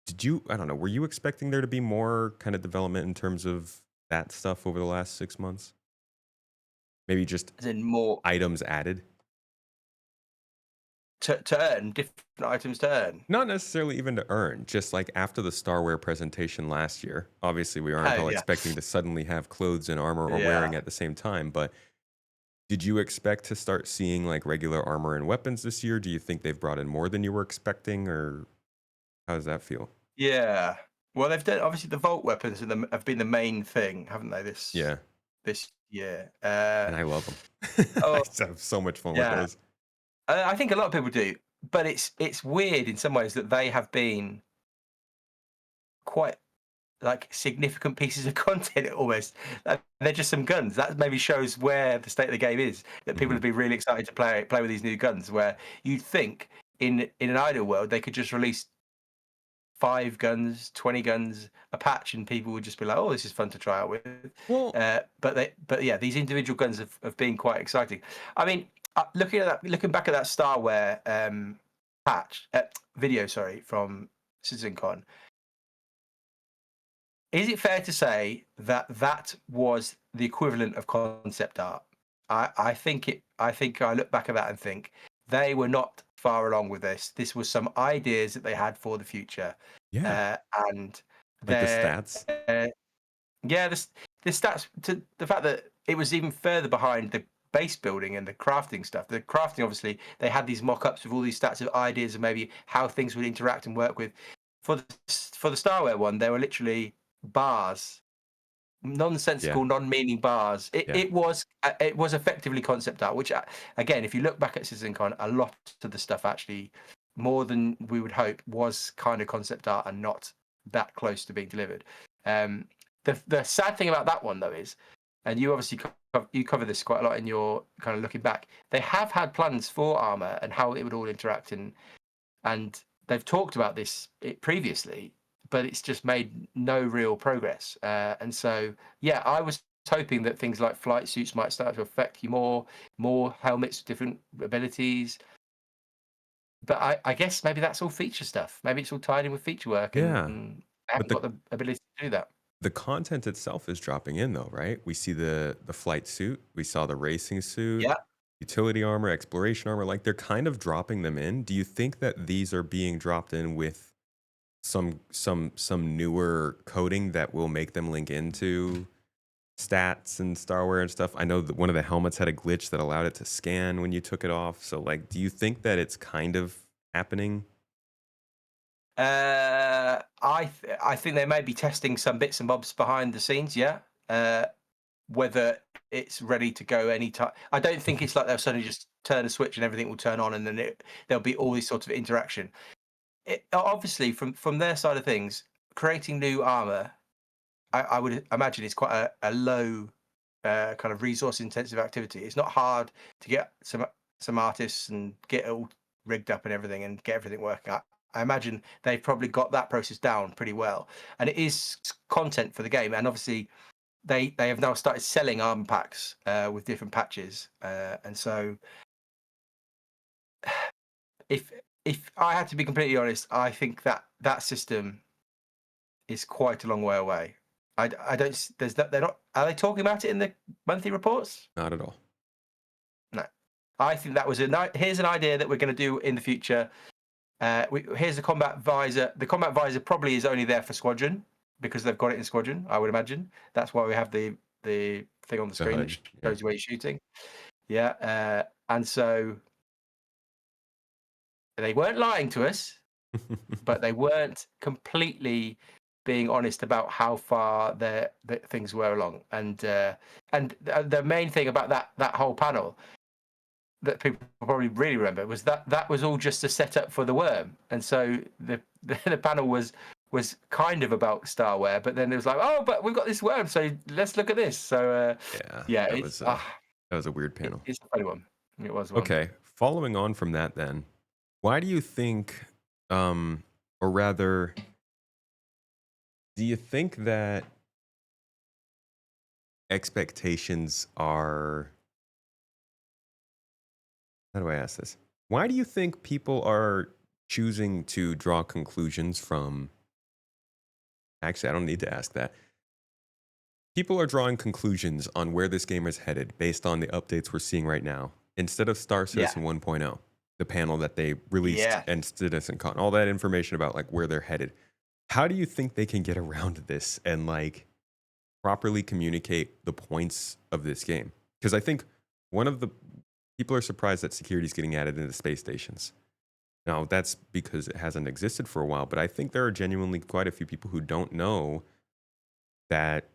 I don't know, were you expecting there to be more kind of development in terms of that stuff over the last 6 months? Maybe just as in more items added? To earn, different items to earn? Not necessarily even to earn, just like after the Starware presentation last year. Obviously, we aren't all expecting to suddenly have clothes and armor or wearing at the same time, but did you expect to start seeing like regular armor and weapons this year? Do you think they've brought in more than you were expecting, or how does that feel? Yeah. Well, they've done, obviously the vault weapons have been the main thing, haven't they? This year. And I love them. I have so much fun with those. I think a lot of people do, but it's weird in some ways that they have been quite like significant pieces of content almost. They're just some guns. That maybe shows where the state of the game is. That people have been really excited to play with these new guns. Where you'd think in an ideal world they could just release 5 guns, 20 guns a patch, and people would just be like, "Oh, this is fun to try out with." Well, but yeah, these individual guns have been quite exciting. I mean, looking back at that Starware video, from CitizenCon. Is it fair to say that was the equivalent of concept art? I think I look back at that and think they were not far along with this. This was some ideas that they had for the future. Yeah. And like the stats. The stats, to the fact that it was even further behind base building and the crafting stuff. The crafting, obviously, they had these mock-ups with all these stats of ideas of maybe how things would interact and work with. For the Starware one, there were literally bars, nonsensical, non-meaning bars. It was effectively concept art, which again, if you look back at CitizenCon, a lot of the stuff actually, more than we would hope, was kind of concept art and not that close to being delivered. The sad thing about that one though is, and you obviously you cover this quite a lot in your kind of looking back, they have had plans for armor and how it would all interact, and they've talked about this previously, but it's just made no real progress. And so, yeah, I was hoping that things like flight suits might start to affect you more helmets with different abilities. But I guess maybe that's all feature stuff. Maybe it's all tied in with feature work, and I haven't got the ability to do that. The content itself is dropping in though, right? We see the flight suit, we saw the racing suit, utility armor, exploration armor, like they're kind of dropping them in. Do you think that these are being dropped in with some newer coding that will make them link into stats and Starware and stuff? I know that one of the helmets had a glitch that allowed it to scan when you took it off. So like, do you think that it's kind of happening? I think they may be testing some bits and bobs behind the scenes. Yeah. Whether it's ready to go anytime, I don't think it's like they'll suddenly just turn a switch and everything will turn on, and then there'll be all this sort of interaction. Obviously, from their side of things, creating new armor, I would imagine it's quite a low kind of resource intensive activity. It's not hard to get some artists and get it all rigged up and everything and get everything working. I imagine they've probably got that process down pretty well, and it is content for the game. And obviously, they have now started selling armor packs with different patches, and so if I had to be completely honest, I think that system is quite a long way away. I don't. They're not. Are they talking about it in the monthly reports? Not at all. No. I think that was here's an idea that we're going to do in the future. Here's the combat visor. The combat visor probably is only there for squadron because they've got it in squadron. I would imagine that's why we have the thing on the screen that shows you where you're shooting. Yeah, and so they weren't lying to us, but they weren't completely being honest about how far the things were along. And the main thing about that whole panel that people probably really remember was that was all just a setup for the worm. And so the panel was kind of about Starware, but then it was like, oh, but we've got this worm, so let's look at this. So that was a weird panel. It's a funny one. It was one. Okay, following on from that, then, why do you think, or rather, do you think that expectations are, how do I ask this? Why do you think people are choosing to draw conclusions from, actually, I don't need to ask that. People are drawing conclusions on where this game is headed based on the updates we're seeing right now, instead of Star Citizen 1.0, the panel that they released, and CitizenCon, all that information about like where they're headed. How do you think they can get around this and like properly communicate the points of this game? Because I think one of the people are surprised that security is getting added into space stations. Now, that's because it hasn't existed for a while, but I think there are genuinely quite a few people who don't know that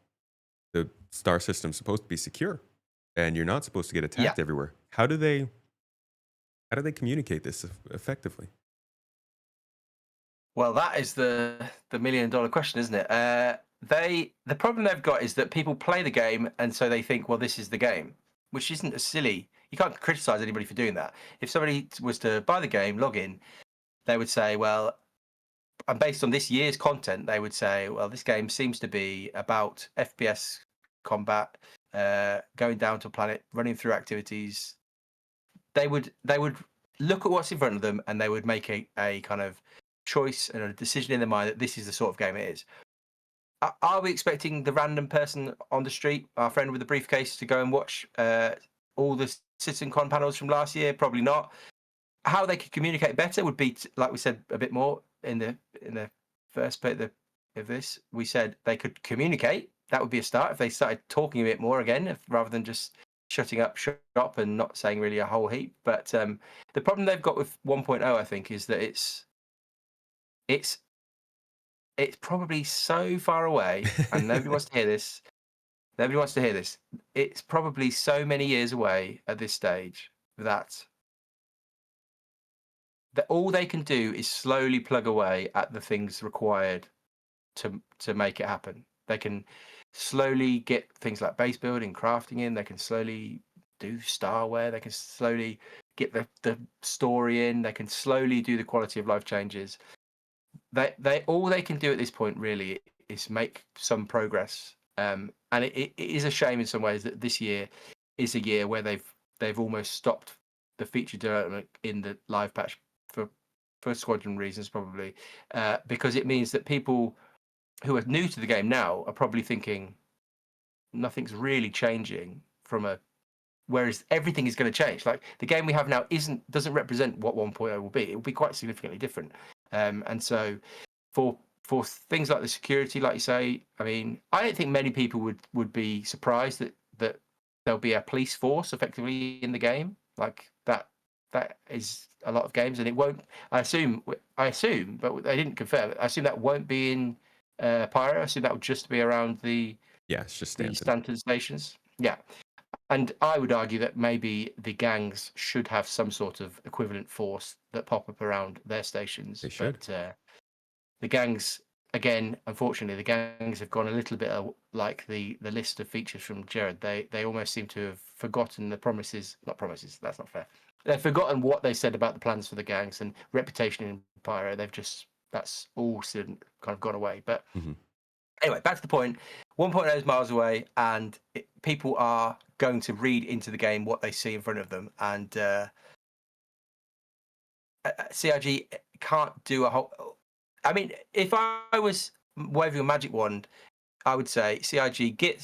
the star system is supposed to be secure and you're not supposed to get attacked everywhere. How do they communicate this effectively? Well, that is the $1 million question, isn't it? The problem they've got is that people play the game and so they think, well, this is the game, which isn't as silly. You can't criticize anybody for doing that. If somebody was to buy the game, log in, they would say, well, and based on this year's content, they would say, well, this game seems to be about FPS combat, going down to a planet, running through activities. They would look at what's in front of them and they would make a kind of choice and a decision in their mind that this is the sort of game it is. Are we expecting the random person on the street, our friend with the briefcase, to go and watch all the CitizenCon panels from last year? Probably not. How they could communicate better would be, like we said a bit more in the first bit of this. We said they could communicate. That would be a start if they started talking a bit more again, rather than just shutting up shop and not saying really a whole heap. But the problem they've got with 1.0, I think, is that it's probably so far away, and nobody wants to hear this. Nobody wants to hear this. It's probably so many years away at this stage that all they can do is slowly plug away at the things required to make it happen. They can slowly get things like base building, crafting in. They can slowly do starware. They can slowly get the story in. They can slowly do the quality of life changes. They all they can do at this point really is make some progress. And it is a shame in some ways that this year is a year where they've almost stopped the feature development in the live patch for Squadron reasons, probably, because it means that people who are new to the game now are probably thinking nothing's really changing whereas everything is going to change. Like the game we have now doesn't represent what 1.0 will be. It will be quite significantly different. And so for things like the security, like you say, I mean, I don't think many people would be surprised that there'll be a police force effectively in the game. Like that is a lot of games, and it won't. I assume, but they didn't confirm. I assume that won't be in Pyro. I assume that will just be around it's just the Stanton. Stanton stations. Yeah, and I would argue that maybe the gangs should have some sort of equivalent force that pop up around their stations. They should. But the gangs, again, unfortunately, the gangs have gone a little bit like the list of features from Jared. They almost seem to have forgotten the promises. Not promises. That's not fair. They've forgotten what they said about the plans for the gangs and reputation in Pyro. That's all kind of gone away. But anyway, back to the point. 1.0 is miles away, and people are going to read into the game what they see in front of them. And CIG can't do a whole. I mean, if I was waving a magic wand, I would say CIG get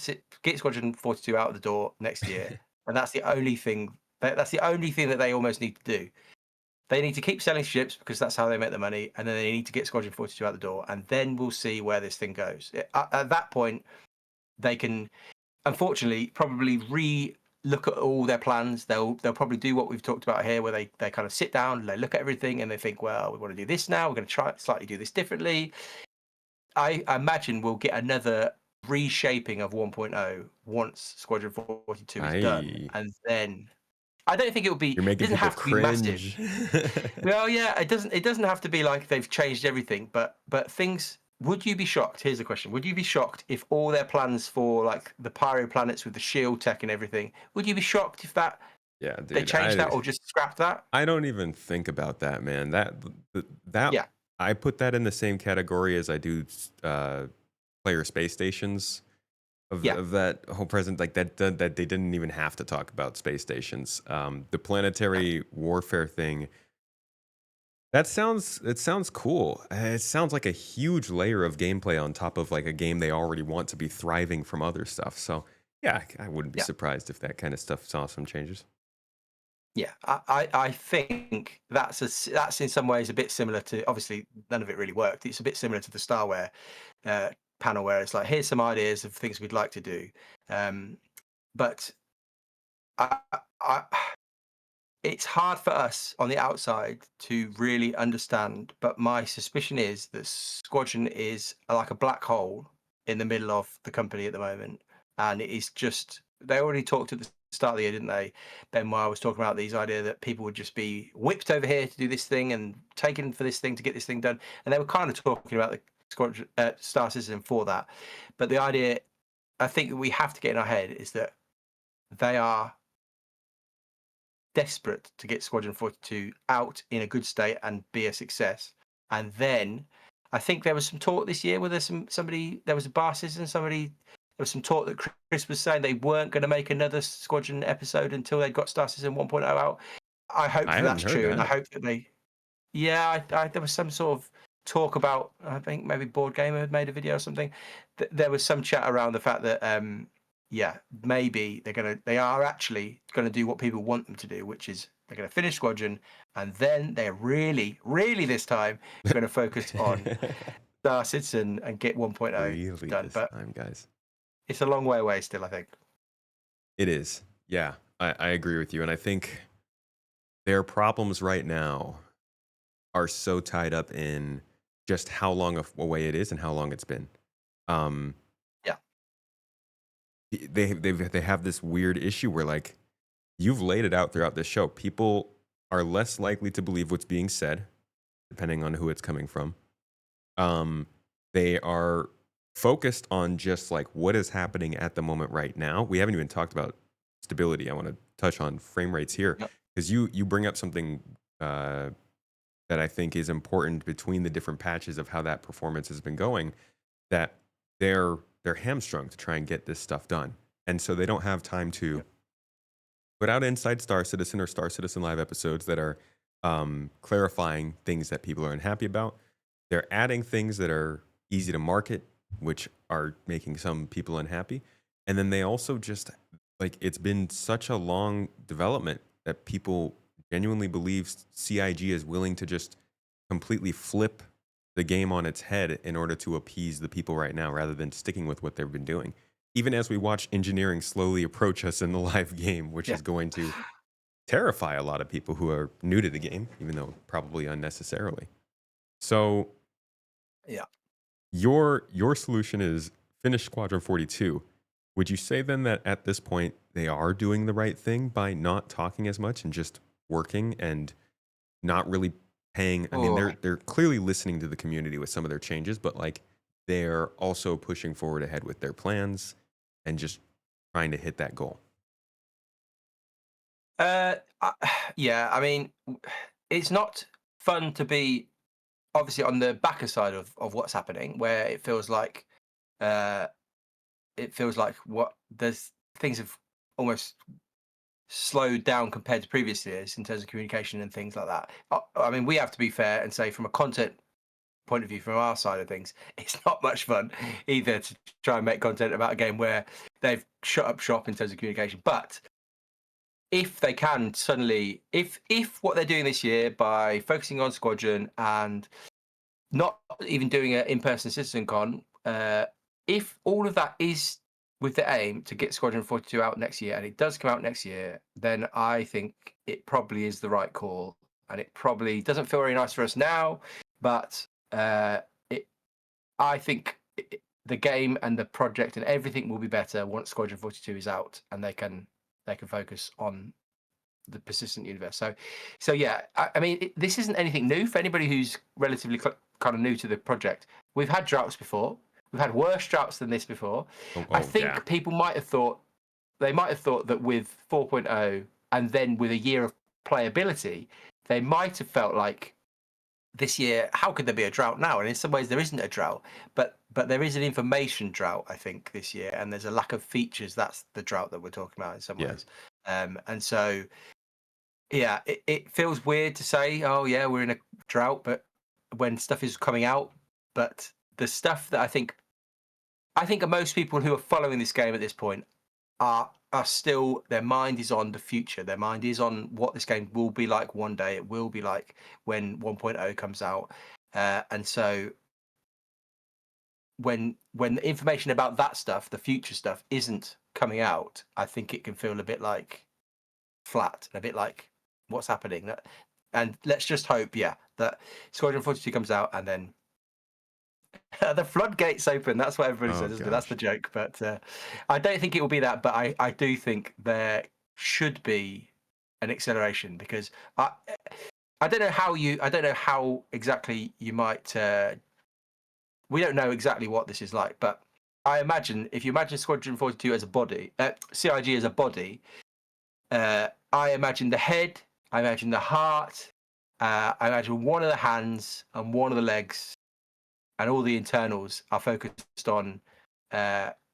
Squadron 42 out of the door next year, and that's the only thing. That's the only thing that they almost need to do. They need to keep selling ships because that's how they make the money, and then they need to get Squadron 42 out the door, and then we'll see where this thing goes. At that point, they can, unfortunately, probably re-look at all their plans. They'll probably do what we've talked about here, where they kind of sit down, they look at everything, and they think, well, we want to do this now. We're going to try slightly do this differently. I imagine we'll get another reshaping of 1.0 once Squadron 42 is done, and then. I don't think it would be. You're making it doesn't people have to cringe. be massive. Well, yeah, it doesn't have to be like they've changed everything, but things. Would you be shocked? Here's the question: would you be shocked if all their plans for like the Pyro planets with the shield tech and everything? Would you be shocked if Yeah, dude, they changed that or just scrapped that? I don't even think about that, man. That Yeah. I put that in the same category as I do player space stations. Of that whole present, like that they didn't even have to talk about space stations. The planetary warfare thing. It sounds cool. It sounds like a huge layer of gameplay on top of like a game they already want to be thriving from other stuff. So yeah, I wouldn't be surprised if that kind of stuff saw some changes. Yeah, I think that's in some ways a bit similar to. Obviously, none of it really worked. It's a bit similar to the Starware panel, where it's like, here's some ideas of things we'd like to do, but it's hard for us on the outside to really understand. But my suspicion is that Squadron is like a black hole in the middle of the company at the moment, and it is just. They already talked at the start of the year, didn't they? Benoit was talking about these idea that people would just be whipped over here to do this thing and taken for this thing to get this thing done, and they were kind of talking about the Squadron Star System for that. But the idea, I think, we have to get in our head is that they are desperate to get Squadron 42 out in a good state and be a success. And then I think there was some talk this year where there was a bar citizen, there was some talk that Chris was saying they weren't going to make another Squadron episode until they got Star System 1.0 out. I hope that's true, and I hope that they. Yeah, there was some sort of talk about. I think maybe Board Gamer had made a video or something. There was some chat around the fact that, maybe they are actually gonna do what people want them to do, which is they're gonna finish Squadron, and then they're really, really this time going to focus on Star Citizen and get 1.0 really done. this But time, guys. it's a long way away still, I think. It is. Yeah, I agree with you. And I think their problems right now are so tied up in just how long away it is and how long it's been. Um, Yeah. they have this weird issue where, like, you've laid it out throughout this show. People are less likely to believe what's being said, depending on who it's coming from. They are focused on just like what is happening at the moment right now. We haven't even talked about stability. I want to touch on frame rates here Yep. because you bring up something that I think is important between the different patches of how that performance has been going. That they're hamstrung to try and get this stuff done, and so they don't have time to Yep. put out Inside Star Citizen or Star Citizen Live episodes that are clarifying things that people are unhappy about. They're adding things that are easy to market, which are making some people unhappy. And then they also just, like, it's been such a long development that people genuinely believe CIG is willing to just completely flip the game on its head in order to appease the people right now rather than sticking with what they've been doing. Even as we watch engineering slowly approach us in the live game, which Yeah. is going to terrify a lot of people who are new to the game, even though probably unnecessarily. So Yeah. your solution is finish Squadron 42. Would you say then that at this point they are doing the right thing by not talking as much and just working and not really paying? I mean, Oh, they're clearly listening to the community with some of their changes, but like they're also pushing forward ahead with their plans and just trying to hit that goal. uh, I, yeah. I mean, it's not fun to be obviously on the backer side of what's happening, where uh, it feels like what there's things have almost slowed down compared to previous years in terms of communication and things like that. I mean, we have to be fair and say from a content point of view, from our side of things, it's not much fun either to try and make content about a game where they've shut up shop in terms of communication. But if they can suddenly, if what they're doing this year by focusing on Squadron and not even doing an in-person Citizen Con, if all of that is with the aim to get Squadron 42 out next year, and it does come out next year, then I think it probably is the right call. And it probably doesn't feel very nice for us now, but it, I think the game and the project and everything will be better once Squadron 42 is out, and they can focus on the persistent universe. So yeah, I mean, this isn't anything new for anybody who's relatively kind of new to the project. We've had droughts before. We've had worse droughts than this before. I think Yeah. people might have thought that with 4.0 and then with a year of playability, they might have felt like this year, how could there be a drought now? And in some ways, there isn't a drought, but there is an information drought, I think, this year, and there's a lack of features. That's the drought that we're talking about in some Yeah. ways. And so, yeah, it feels weird to say, oh yeah, we're in a drought, but when stuff is coming out, but the stuff that I think most people who are following this game at this point are still, their mind is on the future. Their mind is on what this game will be like one day. It will be like when 1.0 comes out, and so when the information about that stuff, the future stuff, isn't coming out, I think it can feel a bit like flat and a bit like what's happening. And let's just hope, yeah, that Squadron 42 comes out and then the floodgates open. That's what everybody Oh says, isn't it? That's gosh. the joke. But I don't think it will be that. But I do think there should be an acceleration, because I don't know how exactly you might. We don't know exactly what this is like, but I imagine if you imagine Squadron 42 as a body, CIG as a body, I imagine the head, I imagine the heart, I imagine one of the hands and one of the legs, and all the internals are focused on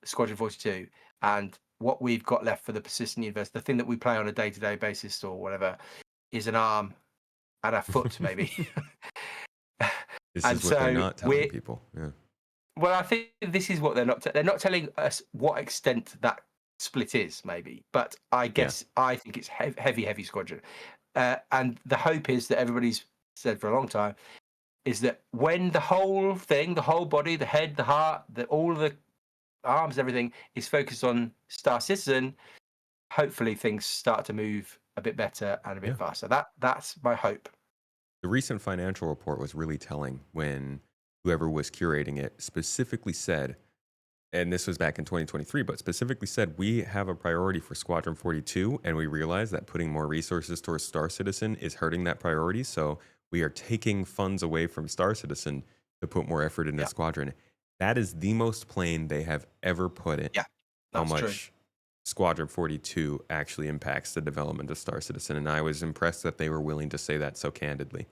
Squadron 42. And what we've got left for the persistent universe, the thing that we play on a day-to-day basis or whatever, is an arm and a foot, maybe. This And is what they're so not telling people. Yeah. well, I think this is what they're not telling us what extent that split is, maybe. But I Yeah. guess I think it's heavy Squadron. And the hope is that everybody's said for a long time is that when the whole thing, the whole body, the head, the heart, all of the arms, everything is focused on Star Citizen, hopefully things start to move a bit better and a bit Yeah. faster. That's my hope. The recent financial report was really telling when whoever was curating it specifically said, and this was back in 2023, but specifically said, we have a priority for Squadron 42, and we realize that putting more resources towards Star Citizen is hurting that priority. So we are taking funds away from Star Citizen to put more effort into Yeah, Squadron. That is the most plain they have ever put it, yeah, how that's true. much Squadron 42 actually impacts the development of Star Citizen. And I was impressed that they were willing to say that so candidly.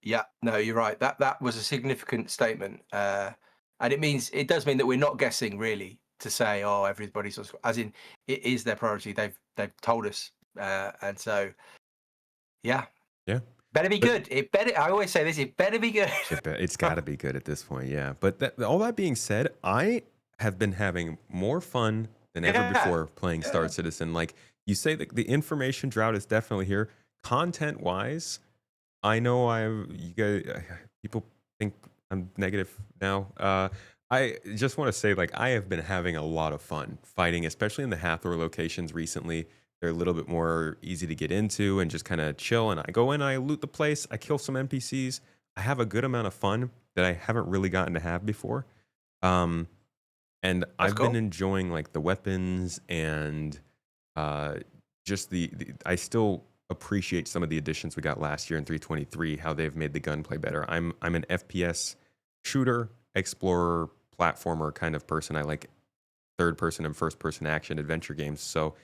Yeah, no, you're right. That was a significant statement, and it does mean that we're not guessing really to say, oh, everybody's as in it is their priority. They've told us, and so yeah, Yeah. better be But good. It better. I always say this. It better be good. it's got to be good at this point, yeah. But all that being said, I have been having more fun than ever Yeah, before playing Star yeah, Citizen. Like you say, the information drought is definitely here. Content wise, I know you guys, people think I'm negative now. I just want to say, like, I have been having a lot of fun fighting, especially in the Hathor locations recently. They're a little bit more easy to get into and just kind of chill. And I go in, I loot the place, I kill some NPCs. I have a good amount of fun that I haven't really gotten to have before. Um, and that's I've been cool. enjoying like the weapons and uh, just I still appreciate some of the additions we got last year in 323, how they've made the gunplay better. I'm an FPS shooter, explorer, platformer kind of person. I like third person and first person action adventure games. So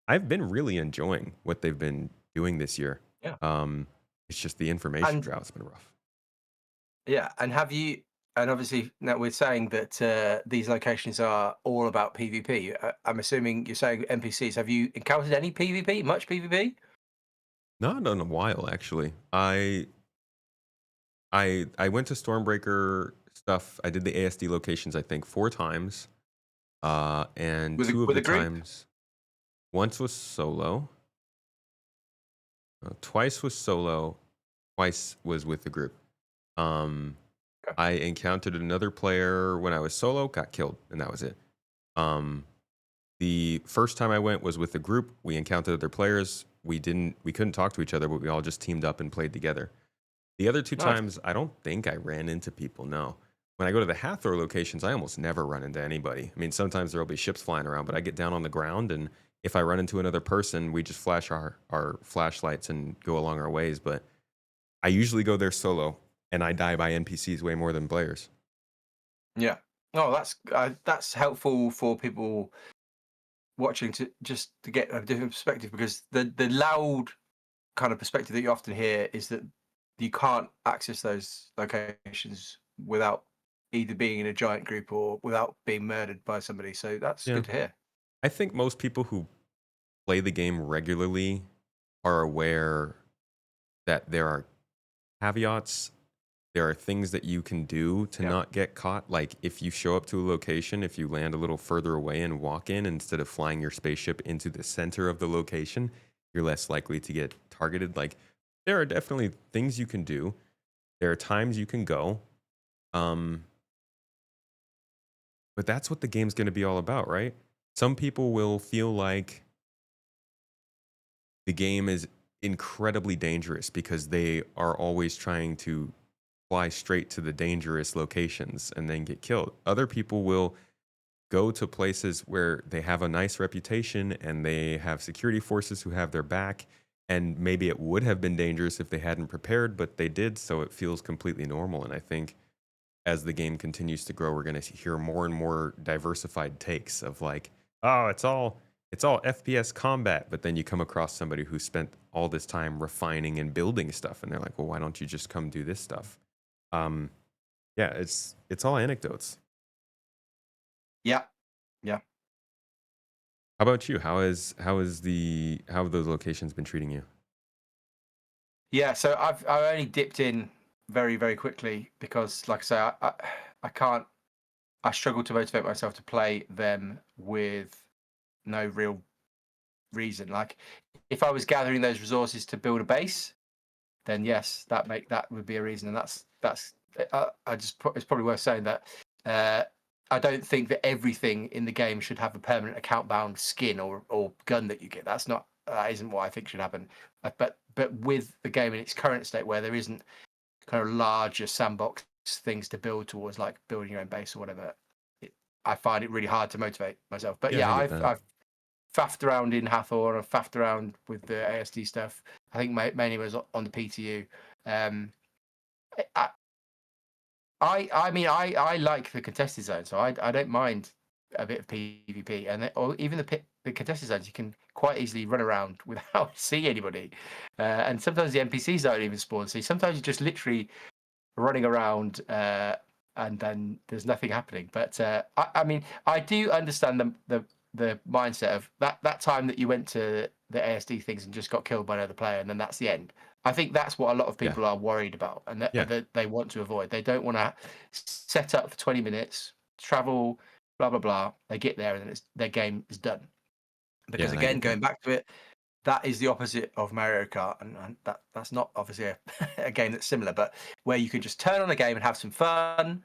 I've been really enjoying what they've been doing this year. Yeah, Um, it's just the information and drought's been rough. yeah, and have you? And obviously now we're saying that these locations are all about PvP. I'm assuming you're saying NPCs. Have you encountered any PvP? Much PvP? Not in a while, actually. I went to Stormbreaker stuff. I did the ASD locations, I think, 4 times. And With two of with the a group? times, once was solo, twice was solo, twice was with the group. Um, Okay. I encountered another player when I was solo, got killed, and that was it. Um, the first time I went was with the group. We encountered other players. We couldn't talk to each other, but we all just teamed up and played together. The other 2 Nice. times, I don't think I ran into people, no. When I go to the Hathor locations, I almost never run into anybody. I mean, sometimes there'll be ships flying around, but I get down on the ground, and if I run into another person, we just flash our flashlights and go along our ways. But I usually go there solo, and I die by NPCs way more than players. Yeah. Oh, that's helpful for people watching to just to get a different perspective because the loud kind of perspective that you often hear is that you can't access those locations without either being in a giant group or without being murdered by somebody. So that's Yeah. good to hear. I think most people who play the game regularly are aware that there are caveats. There are things that you can do to Yeah. not get caught. Like if you show up to a location, if you land a little further away and walk in instead of flying your spaceship into the center of the location, you're less likely to get targeted. Like there are definitely things you can do. There are times you can go. Um, but that's what the game's going to be all about, right? Some people will feel like the game is incredibly dangerous because they are always trying to fly straight to the dangerous locations and then get killed. Other people will go to places where they have a nice reputation and they have security forces who have their back. And maybe it would have been dangerous if they hadn't prepared, but they did, so it feels completely normal. And I think as the game continues to grow, we're going to hear more and more diversified takes of like, oh, it's all FPS combat, but then you come across somebody who spent all this time refining and building stuff, and they're like, well, why don't you just come do this stuff? Um, yeah, it's all anecdotes. Yeah. Yeah. How about you? How have those locations been treating you? Yeah. So I only dipped in very, very quickly because like I say, I can't I struggle to motivate myself to play them with no real reason. Like if I was gathering those resources to build a base, then yes, that would be a reason, and that's it's probably worth saying that I don't think that everything in the game should have a permanent account bound skin or gun that you get. That isn't what I think should happen. But with the game in its current state, where there isn't kind of larger sandbox things to build towards, like building your own base or whatever, I find it really hard to motivate myself. But yeah, I get that. I've faffed around in Hathor, I've faffed around with the ASD stuff. I think mainly was on the PTU. I mean, I like the contested zone, so I don't mind a bit of PvP, or even the contested zones. You can quite easily run around without seeing anybody, and sometimes the NPCs don't even spawn. So sometimes you're just literally running around, and then there's nothing happening. But I mean, I do understand the mindset of that time that you went to the ASD things and just got killed by another player, and then that's the end. I think that's what a lot of people are worried about, and that they want to avoid. They don't want to set up for 20 minutes, travel, blah blah blah. They get there and then their game is done. Because again, going back to it, that is the opposite of Mario Kart, and that's not obviously a game that's similar, but where you can just turn on a game and have some fun.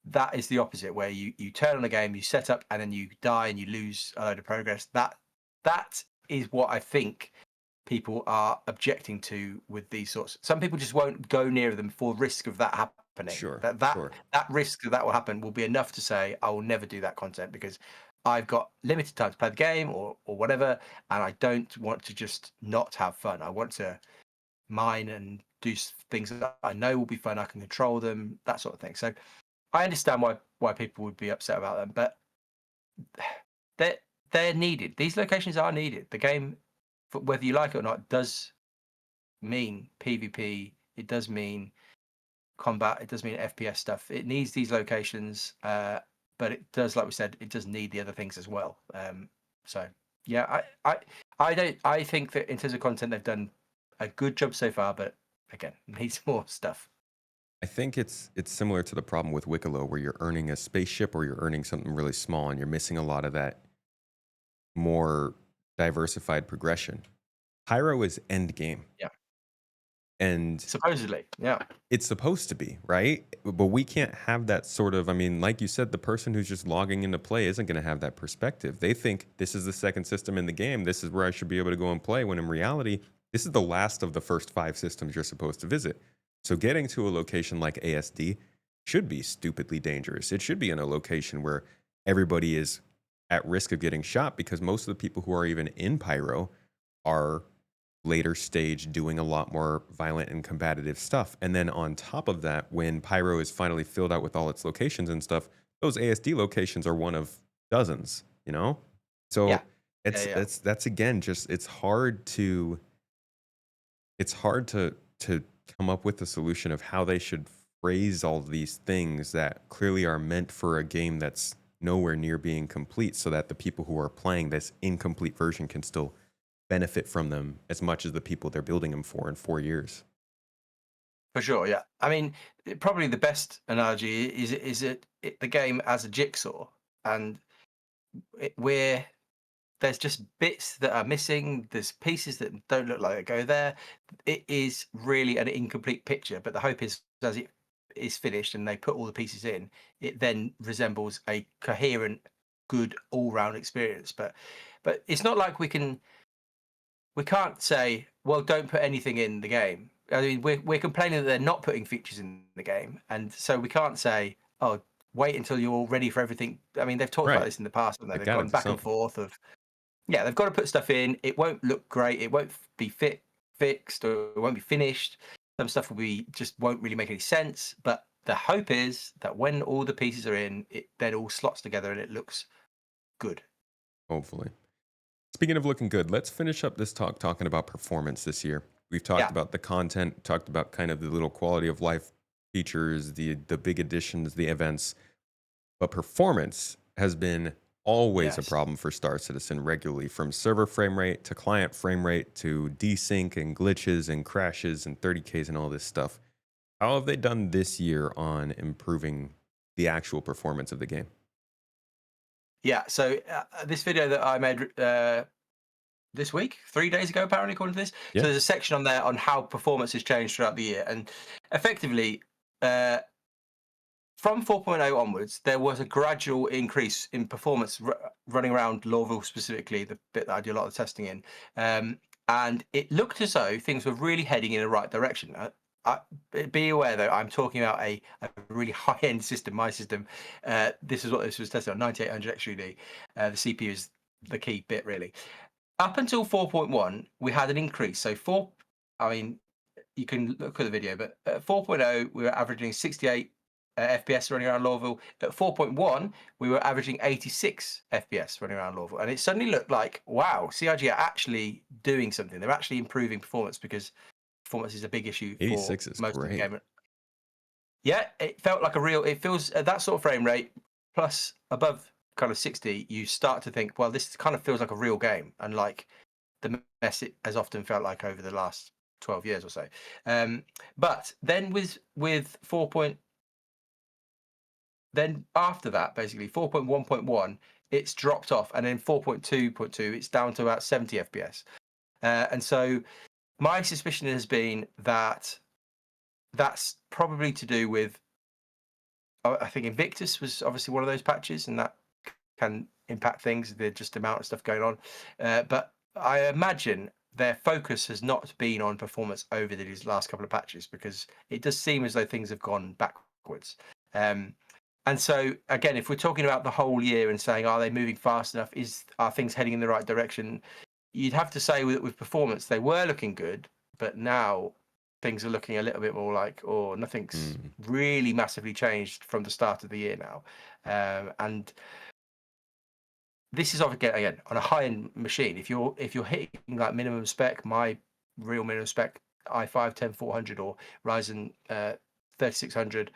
That is the opposite, where you turn on a game, you set up, and then you die and you lose a load of progress. That is what I think people are objecting to with these sorts. Some people just won't go near them for risk of that happening. Sure. That risk that will happen will be enough to say I will never do that content because I've got limited time to play the game or whatever, and I don't want to just not have fun. I want to mine and do things that I know will be fun. I can control them, that sort of thing. So I understand why people would be upset about them, but they're needed. These locations are needed. The game, whether you like it or not, does mean PvP. It does mean combat. It does mean FPS stuff. It needs these locations, but it does, like we said, it does need the other things as well. So yeah, I think that in terms of content, they've done a good job so far, but again, needs more stuff. I think it's similar to the problem with Wicklow, where you're earning a spaceship or you're earning something really small, and you're missing a lot of that more diversified progression. Pyro is end game. Yeah. And supposedly, yeah. It's supposed to be, right? But we can't have that sort of, I mean, like you said, the person who's just logging into play isn't going to have that perspective. They think this is the second system in the game. This is where I should be able to go and play, when in reality, this is the last of the first 5 systems you're supposed to visit. So getting to a location like ASD should be stupidly dangerous. It should be in a location where everybody is at risk of getting shot, because most of the people who are even in Pyro are later stage doing a lot more violent and combative stuff. And then on top of that, when Pyro is finally filled out with all its locations and stuff, those ASD locations are one of dozens, you know? So that's again, just, it's hard to come up with a solution of how they should phrase all these things that clearly are meant for a game that's nowhere near being complete, so that the people who are playing this incomplete version can still benefit from them as much as the people they're building them for in 4 years. For sure, yeah. I mean, probably the best analogy is the game as a jigsaw, and where there's just bits that are missing, there's pieces that don't look like they go there. It is really an incomplete picture, but the hope is, as it is finished and they put all the pieces in, it then resembles a coherent, good all-round experience. But it's not like we can't say, well, don't put anything in the game. I mean, we're complaining that they're not putting features in the game, and so we can't say, oh, wait until you're all ready for everything. I mean, they've talked about this in the past, and they've gone back and forth of, yeah, they've got to put stuff in. It won't look great. It won't be fixed, or it won't be finished. Some stuff won't really make any sense. But the hope is that when all the pieces are in, it then all slots together and it looks good. Hopefully. Speaking of looking good, let's finish up this talk talking about performance this year. We've talked about the content, talked about kind of the little quality of life features, the big additions, the events. But performance has been always a problem for Star Citizen regularly, from server frame rate to client frame rate to desync and glitches and crashes and 30Ks and all this stuff. How have they done this year on improving the actual performance of the game? Yeah, so this video that I made this week, 3 days ago, apparently, according to this. So there's a section on there on how performance has changed throughout the year. And effectively, from 4.0 onwards, there was a gradual increase in performance running around Lawville specifically, the bit that I do a lot of testing in. And it looked as though things were really heading in the right direction. Be aware, though, I'm talking about a really high-end system. My system, this is what this was tested on, 9800 XUD. The CPU is the key bit, really. Up until 4.1, we had an increase. So you can look at the video, but at 4.0, we were averaging 68 FPS running around Lawville. At 4.1, we were averaging 86 FPS running around Lawville. And it suddenly looked like, wow, CRG are actually doing something. They're actually improving performance, because performance is a big issue for 86 is most of the great. game. Yeah, it felt like it feels at that sort of frame rate, plus above kind of 60, you start to think, well, this kind of feels like a real game, unlike the mess it has often felt like over the last 12 years or so. But then with 4. Then after that, basically 4.1.1, it's dropped off, and then 4.2.2, it's down to about 70 FPS. And so my suspicion has been that that's probably to do with, I think Invictus was obviously one of those patches, and that can impact things, the just amount of stuff going on. But I imagine their focus has not been on performance over these last couple of patches, because it does seem as though things have gone backwards. And so, again, if we're talking about the whole year and saying, are they moving fast enough? Are things heading in the right direction? You'd have to say with performance, they were looking good, but now things are looking a little bit more like, oh, nothing's really massively changed from the start of the year now. And this is again on a high-end machine. If you're hitting like minimum spec, my real minimum spec i5 10400 or Ryzen 3600,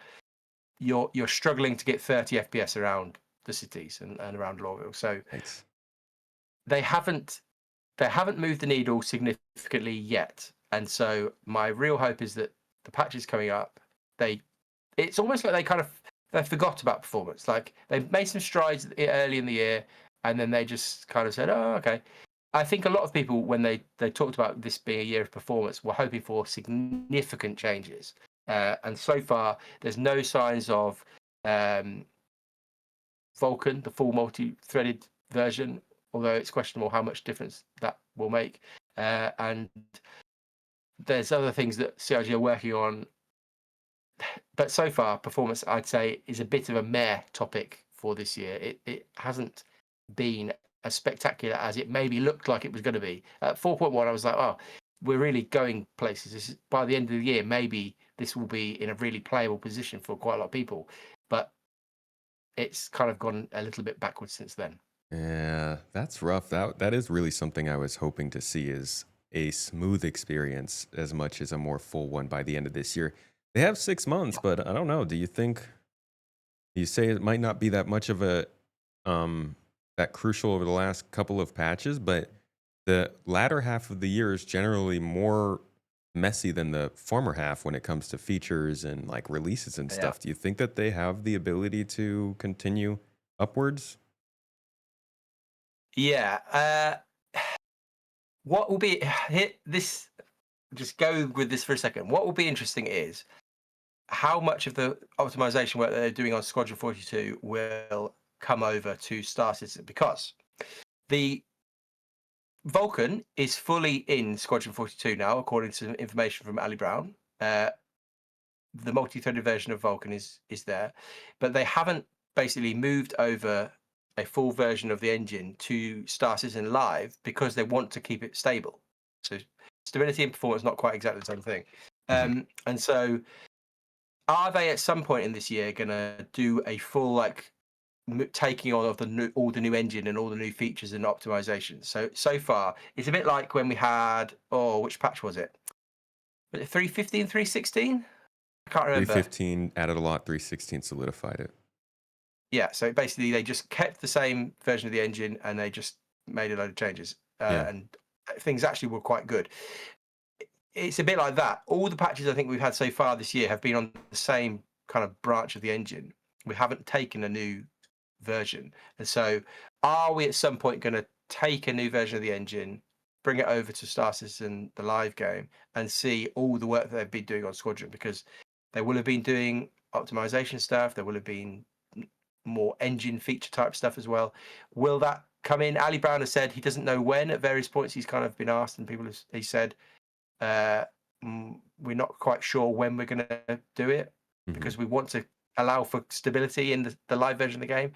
you're struggling to get 30 FPS around the cities and around Lawville. So Thanks. they haven't moved the needle significantly yet. And so my real hope is that the patches coming up, it's almost like they forgot about performance. Like they've made some strides early in the year, and then they just kind of said, oh, okay. I think a lot of people, when they talked about this being a year of performance, were hoping for significant changes. And so far, there's no signs of Vulkan, the full multi-threaded version, although it's questionable how much difference that will make. And there's other things that CRG are working on. But so far, performance, I'd say, is a bit of a meh topic for this year. It hasn't been as spectacular as it maybe looked like it was going to be. At 4.1, I was like, oh, we're really going places. By the end of the year, maybe this will be in a really playable position for quite a lot of people. But it's kind of gone a little bit backwards since then. Yeah, that's rough. That is really something I was hoping to see, is a smooth experience as much as a more full one by the end of this year. They have 6 months, but I don't know. Do you say it might not be that much of a that crucial over the last couple of patches, but the latter half of the year is generally more messy than the former half when it comes to features and like releases and stuff. Do you think that they have the ability to continue upwards? Yeah. What will be this? Just go with this for a second. What will be interesting is how much of the optimization work that they're doing on Squadron 42 will come over to Star Citizen, because the Vulkan is fully in Squadron 42 now, according to information from Ali Brown. The multi-threaded version of Vulkan is there, but they haven't basically moved over a full version of the engine to Star Citizen Live because they want to keep it stable. So stability and performance not quite exactly the same thing. And so are they at some point in this year going to do a full taking on of all the new engine and all the new features and optimizations? So far, it's a bit like when we had, which patch was it? Was it 315, 316? I can't remember. 315 added a lot, 316 solidified it. Yeah, so basically they just kept the same version of the engine and they just made a load of changes. And things actually were quite good. It's a bit like that. All the patches I think we've had so far this year have been on the same kind of branch of the engine. We haven't taken a new version. And so are we at some point going to take a new version of the engine, bring it over to Star Citizen, the live game, and see all the work that they've been doing on Squadron? Because they will have been doing optimization stuff. There will have been more engine feature type stuff as well. Will that come in? Ali Brown has said he doesn't know when. At various points, he's kind of been asked, and he said we're not quite sure when we're going to do it because we want to allow for stability in the live version of the game.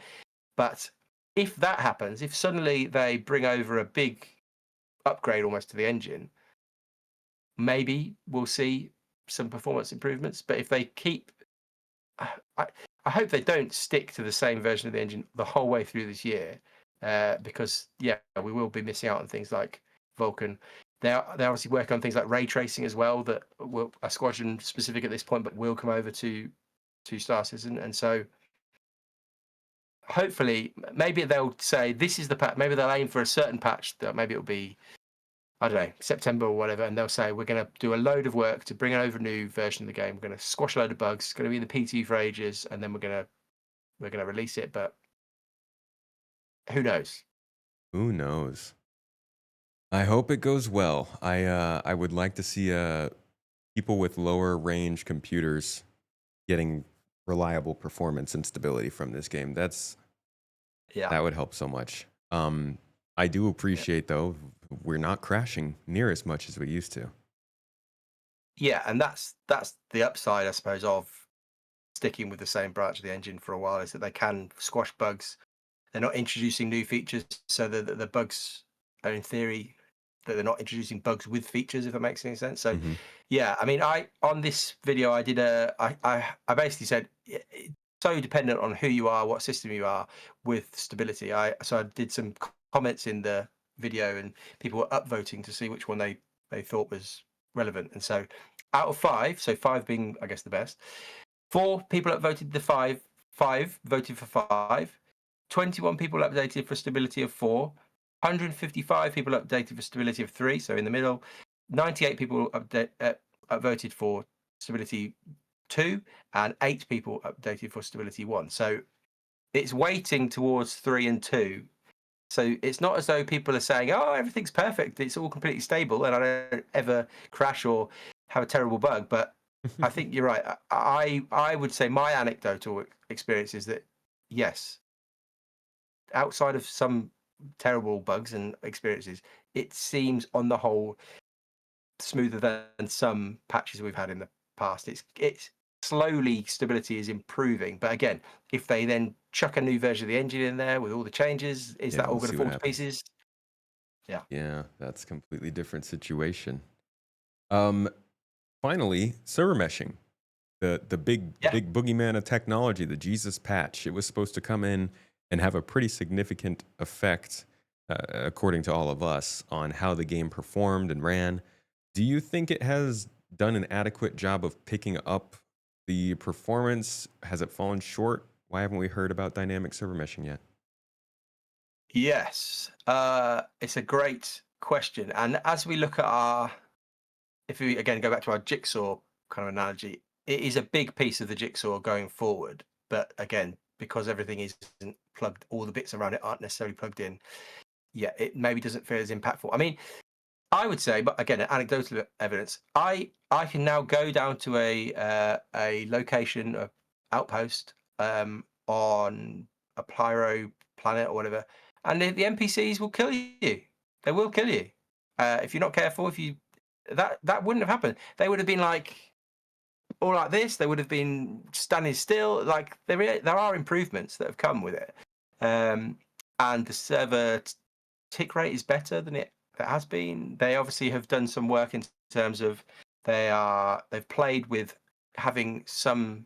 But if that happens, if suddenly they bring over a big upgrade almost to the engine, maybe we'll see some performance improvements. But if they keep, I hope they don't stick to the same version of the engine the whole way through this year, because we will be missing out on things like Vulkan. They're obviously working on things like ray tracing as well that are Squadron specific at this point, but will come over to Star Citizen. And so hopefully, maybe they'll say this is the patch. Maybe they'll aim for a certain patch that maybe it'll be, I don't know, September or whatever, and they'll say we're going to do a load of work to bring over a new version of the game. We're going to squash a load of bugs. It's going to be in the PT for ages, and then we're going to release it. But who knows? Who knows? I hope it goes well. I would like to see people with lower range computers getting reliable performance and stability from this game. That would help so much. I do appreciate though we're not crashing near as much as we used to. Yeah, and that's the upside, I suppose, of sticking with the same branch of the engine for a while, is that they can squash bugs. They're not introducing new features, so the bugs are, in theory, that they're not introducing bugs with features, if that makes any sense. So yeah, I mean, on this video I did I basically said it's so dependent on who you are, what system you are with stability. So I did some comments in the video, and people were upvoting to see which one they thought was relevant. And so out of 5, so 5 being I guess the best, 4 people upvoted the 5 voted for 5, 21 people updated for stability of 4, 155 people updated for stability of 3, so in the middle, 98 people voted for stability 2, and 8 people updated for stability 1. So it's weighting towards 3 and 2. So it's not as though people are saying, oh, everything's perfect, it's all completely stable, and I don't ever crash or have a terrible bug. But I think you're right. I would say my anecdotal experience is that, yes, outside of some terrible bugs and experiences, it seems on the whole smoother than some patches we've had in the past. It's slowly, stability is improving, but again, if they then chuck a new version of the engine in there with all the changes, is that all going to fall to pieces? Yeah, that's a completely different situation. Finally, server meshing, the big boogeyman of technology, the Jesus patch. It was supposed to come in and have a pretty significant effect, according to all of us, on how the game performed and ran. Do you think it has done an adequate job of picking up the performance? Has it fallen short? Why haven't we heard about dynamic server meshing yet? Yes, it's a great question. And as we look at if we again go back to our jigsaw kind of analogy, it is a big piece of the jigsaw going forward. But again, because everything isn't plugged, all the bits around it aren't necessarily plugged in. Yeah, it maybe doesn't feel as impactful. I mean, I would say, but again, anecdotal evidence. I can now go down to a location, a outpost on a Pyro planet or whatever, and the NPCs will kill you. They will kill you if you're not careful. If you that wouldn't have happened. They would have been like all like this. They would have been standing still. Like there are improvements that have come with it, and the server tick rate is better than it has been. They obviously have done some work in terms of they've played with having some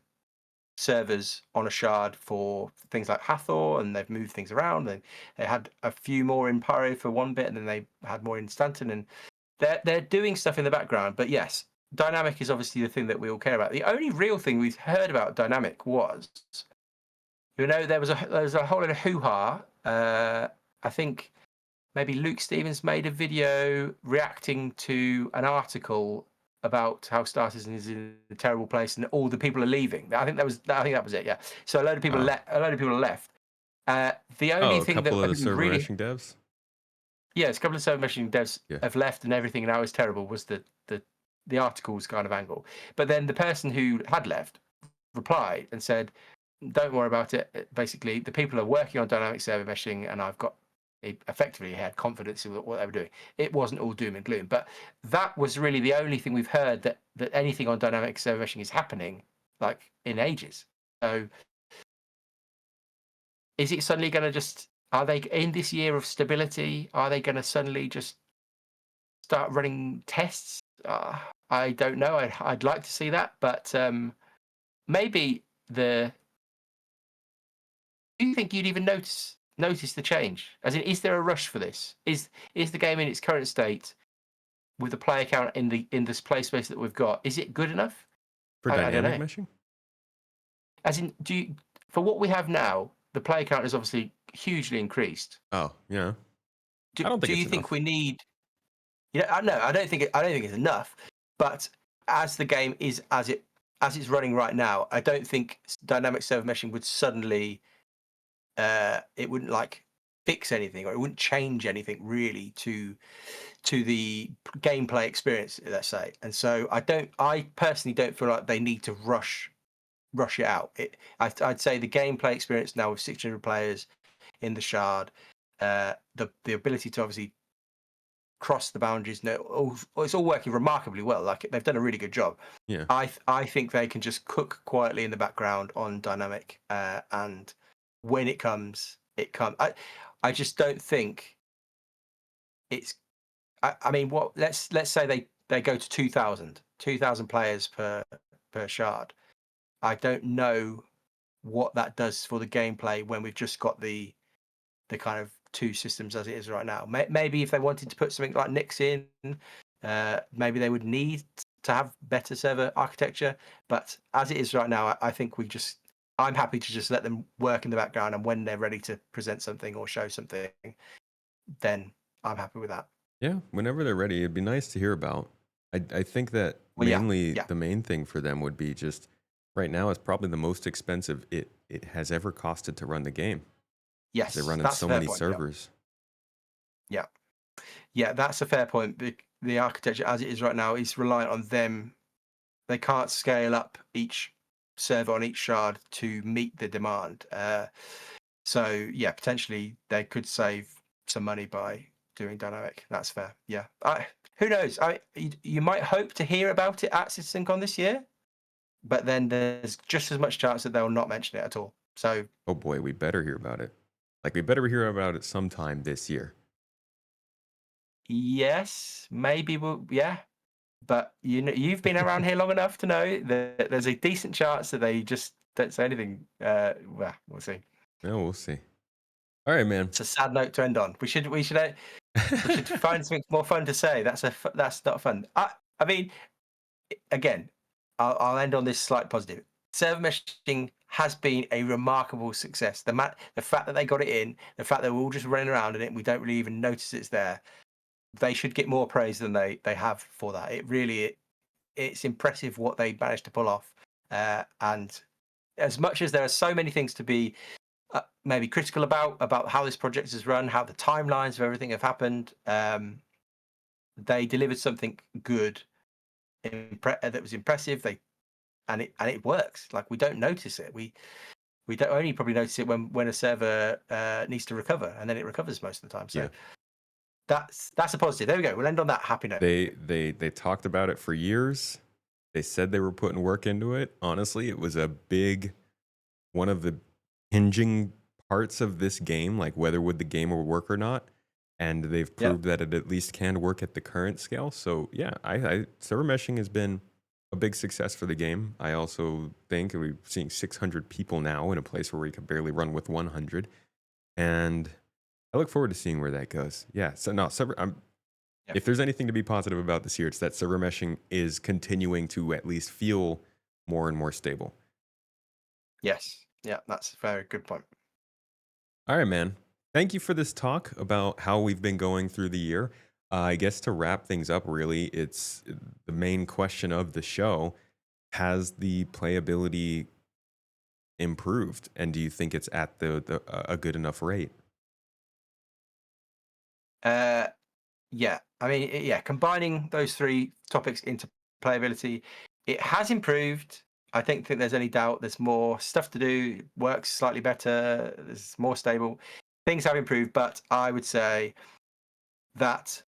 servers on a shard for things like Hathor, and they've moved things around. And they had a few more in Pyro for one bit, and then they had more in Stanton, and they're doing stuff in the background. But yes, dynamic is obviously the thing that we all care about. The only real thing we've heard about dynamic was, there was a whole lot of hoo-ha. I think maybe Luke Stevens made a video reacting to an article about how Star Citizen is in a terrible place and all the people are leaving. I think that was it. Yeah. So a load of people left. The only thing a couple that of the server meshing devs. Yeah, it's a couple of server meshing devs have left, and everything now is terrible. Was the article's kind of angle, but then the person who had left replied and said, "Don't worry about it. Basically, the people are working on dynamic server meshing, and I've got effectively had confidence in what they were doing. It wasn't all doom and gloom, but that was really the only thing we've heard that anything on dynamic server meshing is happening like in ages. So, is it suddenly going to just? Are they in this year of stability? Are they going to suddenly just start running tests? I don't know. I'd like to see that, but maybe the. Do you think you'd even notice the change? As in, is there a rush for this? Is the game in its current state with the player count in this play space that we've got? Is it good enough? For I don't dynamic know. meshing? As in, for what we have now, the player count is obviously hugely increased. Oh, yeah. Do I don't think you it's think enough. we need? Yeah, no, I don't think it's enough. But as the game is as it's running right now, I don't think dynamic server meshing would suddenly it wouldn't like fix anything, or it wouldn't change anything really to the gameplay experience, let's say. And so I personally don't feel like they need to rush it out. I'd say the gameplay experience now with 600 players in the shard, the ability to obviously cross the boundaries, it's all working remarkably well. Like, they've done a really good job. Yeah. I think they can just cook quietly in the background on dynamic, and when it comes, it comes. I just don't think it's. I mean, what? Let's say they go to 2,000 players per shard. I don't know what that does for the gameplay when we've just got the kind of two systems as it is right now. Maybe if they wanted to put something like Nix in, maybe they would need to have better server architecture. But as it is right now, I think I'm happy to just let them work in the background, and when they're ready to present something or show something, then I'm happy with that. Yeah, whenever they're ready, it'd be nice to hear about. I think that Well, yeah, mainly yeah. the main thing for them would be just right now it's probably the most expensive it has ever costed to run the game. Yes, They're running that's so a fair many point. servers. Yeah. Yeah, that's a fair point. The architecture as it is right now is reliant on them. They can't scale up each server on each shard to meet the demand. So yeah, potentially they could save some money by doing dynamic. That's fair. Yeah. Who knows? You might hope to hear about it at CitizenCon this year, but then there's just as much chance that they'll not mention it at all. So, Oh boy, we better hear about it. Like, we better hear about it sometime this year. yes, maybe yeah. But you've been around here long enough to know that there's a decent chance that they just don't say anything. Well, we'll see. Yeah, we'll see. All right, man. It's a sad note to end on. We should find something more fun to say. That's not fun. I mean, again, I'll end on this slight positive. Server meshing has been a remarkable success. The fact that they got it in, the fact that we're all just running around in it, and we don't really even notice it's there. They should get more praise than they have for that. It's impressive what they managed to pull off. And as much as there are so many things to be maybe critical about how this project is run, how the timelines of everything have happened, they delivered something good that was impressive. And it works. Like, we don't notice it. We don't only probably notice it when a server needs to recover, and then it recovers most of the time. So Yeah. that's a positive. There we go. We'll end on that happy note. They talked about it for years. They said they were putting work into it. Honestly, it was one of the hinging parts of this game, like whether would the game will work or not. And they've proved that it at least can work at the current scale. So yeah, server meshing has been a big success for the game. I also think we're seeing 600 people now in a place where we could barely run with 100. And I look forward to seeing where that goes. Yeah. So no, if there's anything to be positive about this year, it's that server meshing is continuing to at least feel more and more stable. Yes. Yeah, that's a very good point. All right, man. Thank you for this talk about how we've been going through the year. I guess to wrap things up, really, it's the main question of the show. Has the playability improved? And do you think it's at a good enough rate? Yeah. I mean, combining those three topics into playability, it has improved. I don't think there's any doubt. There's more stuff to do. Works slightly better. There's more stable. Things have improved, but I would say that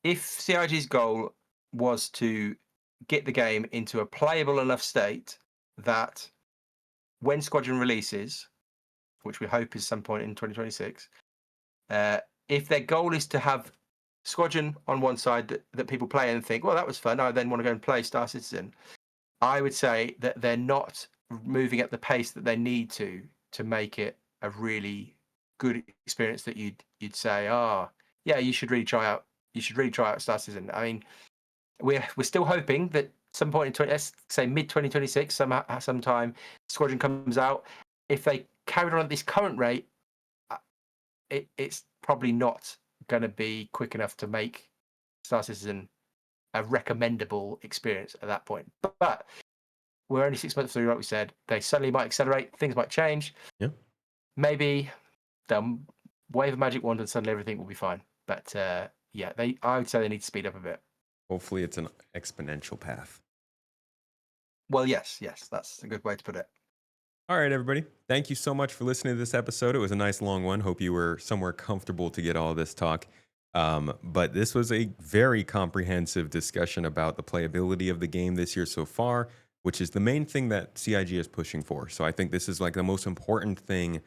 if CIG's goal was to get the game into a playable enough state that when Squadron releases, which we hope is some point in 2026, if their goal is to have Squadron on one side that people play and think, well, that was fun, I then want to go and play Star Citizen, I would say that they're not moving at the pace that they need to make it a really good experience that you'd say, oh, yeah, you should really try out Star Citizen. I mean, we're still hoping that some point in let's say mid 2026, sometime Squadron comes out. If they carried on at this current rate, it's probably not going to be quick enough to make Star Citizen a recommendable experience at that point. But we're only 6 months through, like we said. They suddenly might accelerate. Things might change. Yeah. Maybe they'll wave a magic wand and suddenly everything will be fine. But yeah, I would say they need to speed up a bit. Hopefully it's an exponential path. Well, yes, that's a good way to put it. All right, everybody. Thank you so much for listening to this episode. It was a nice long one. Hope you were somewhere comfortable to get all this talk. But this was a very comprehensive discussion about the playability of the game this year so far, which is the main thing that CIG is pushing for. So I think this is like the most important thing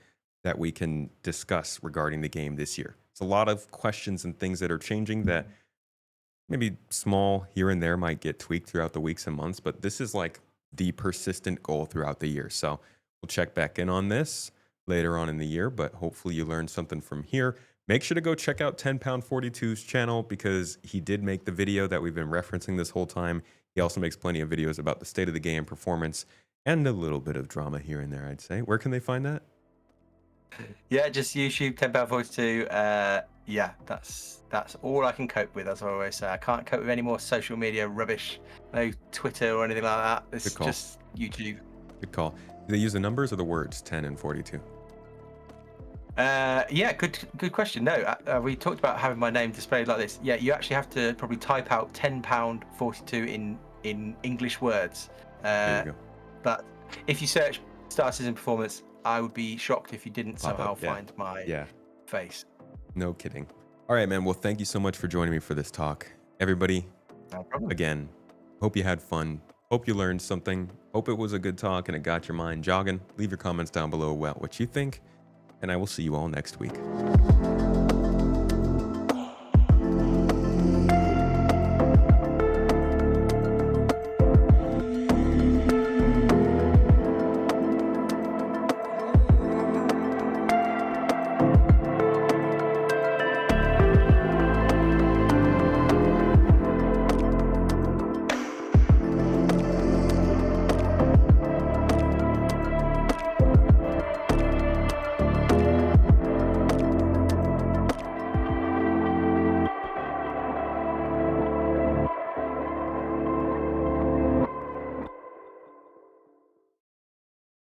that we can discuss regarding the game this year. It's a lot of questions and things that are changing that maybe small here and there might get tweaked throughout the weeks and months, but this is like the persistent goal throughout the year. So we'll check back in on this later on in the year, but hopefully you learned something from here. Make sure to go check out 10Pound42's channel because he did make the video that we've been referencing this whole time. He also makes plenty of videos about the state of the game, performance, and a little bit of drama here and there, I'd say. Where can they find that? Yeah, just YouTube 10Pound42. Yeah, that's all I can cope with, as I always say. I can't cope with any more social media rubbish. No Twitter or anything like that. It's just YouTube. Good call. Do they use the numbers or the words 10 and 42? Yeah, good question. No, we talked about having my name displayed like this. Yeah, you actually have to probably type out 10Pound42 in English words. There you go. But if you search Star Citizen Performance, I would be shocked if you didn't somehow find my face. No kidding. All right, man. Well, thank you so much for joining me for this talk. Everybody, No problem. again, hope you had fun. Hope you learned something. Hope it was a good talk and it got your mind jogging. Leave your comments down below about what you think, and I will see you all next week.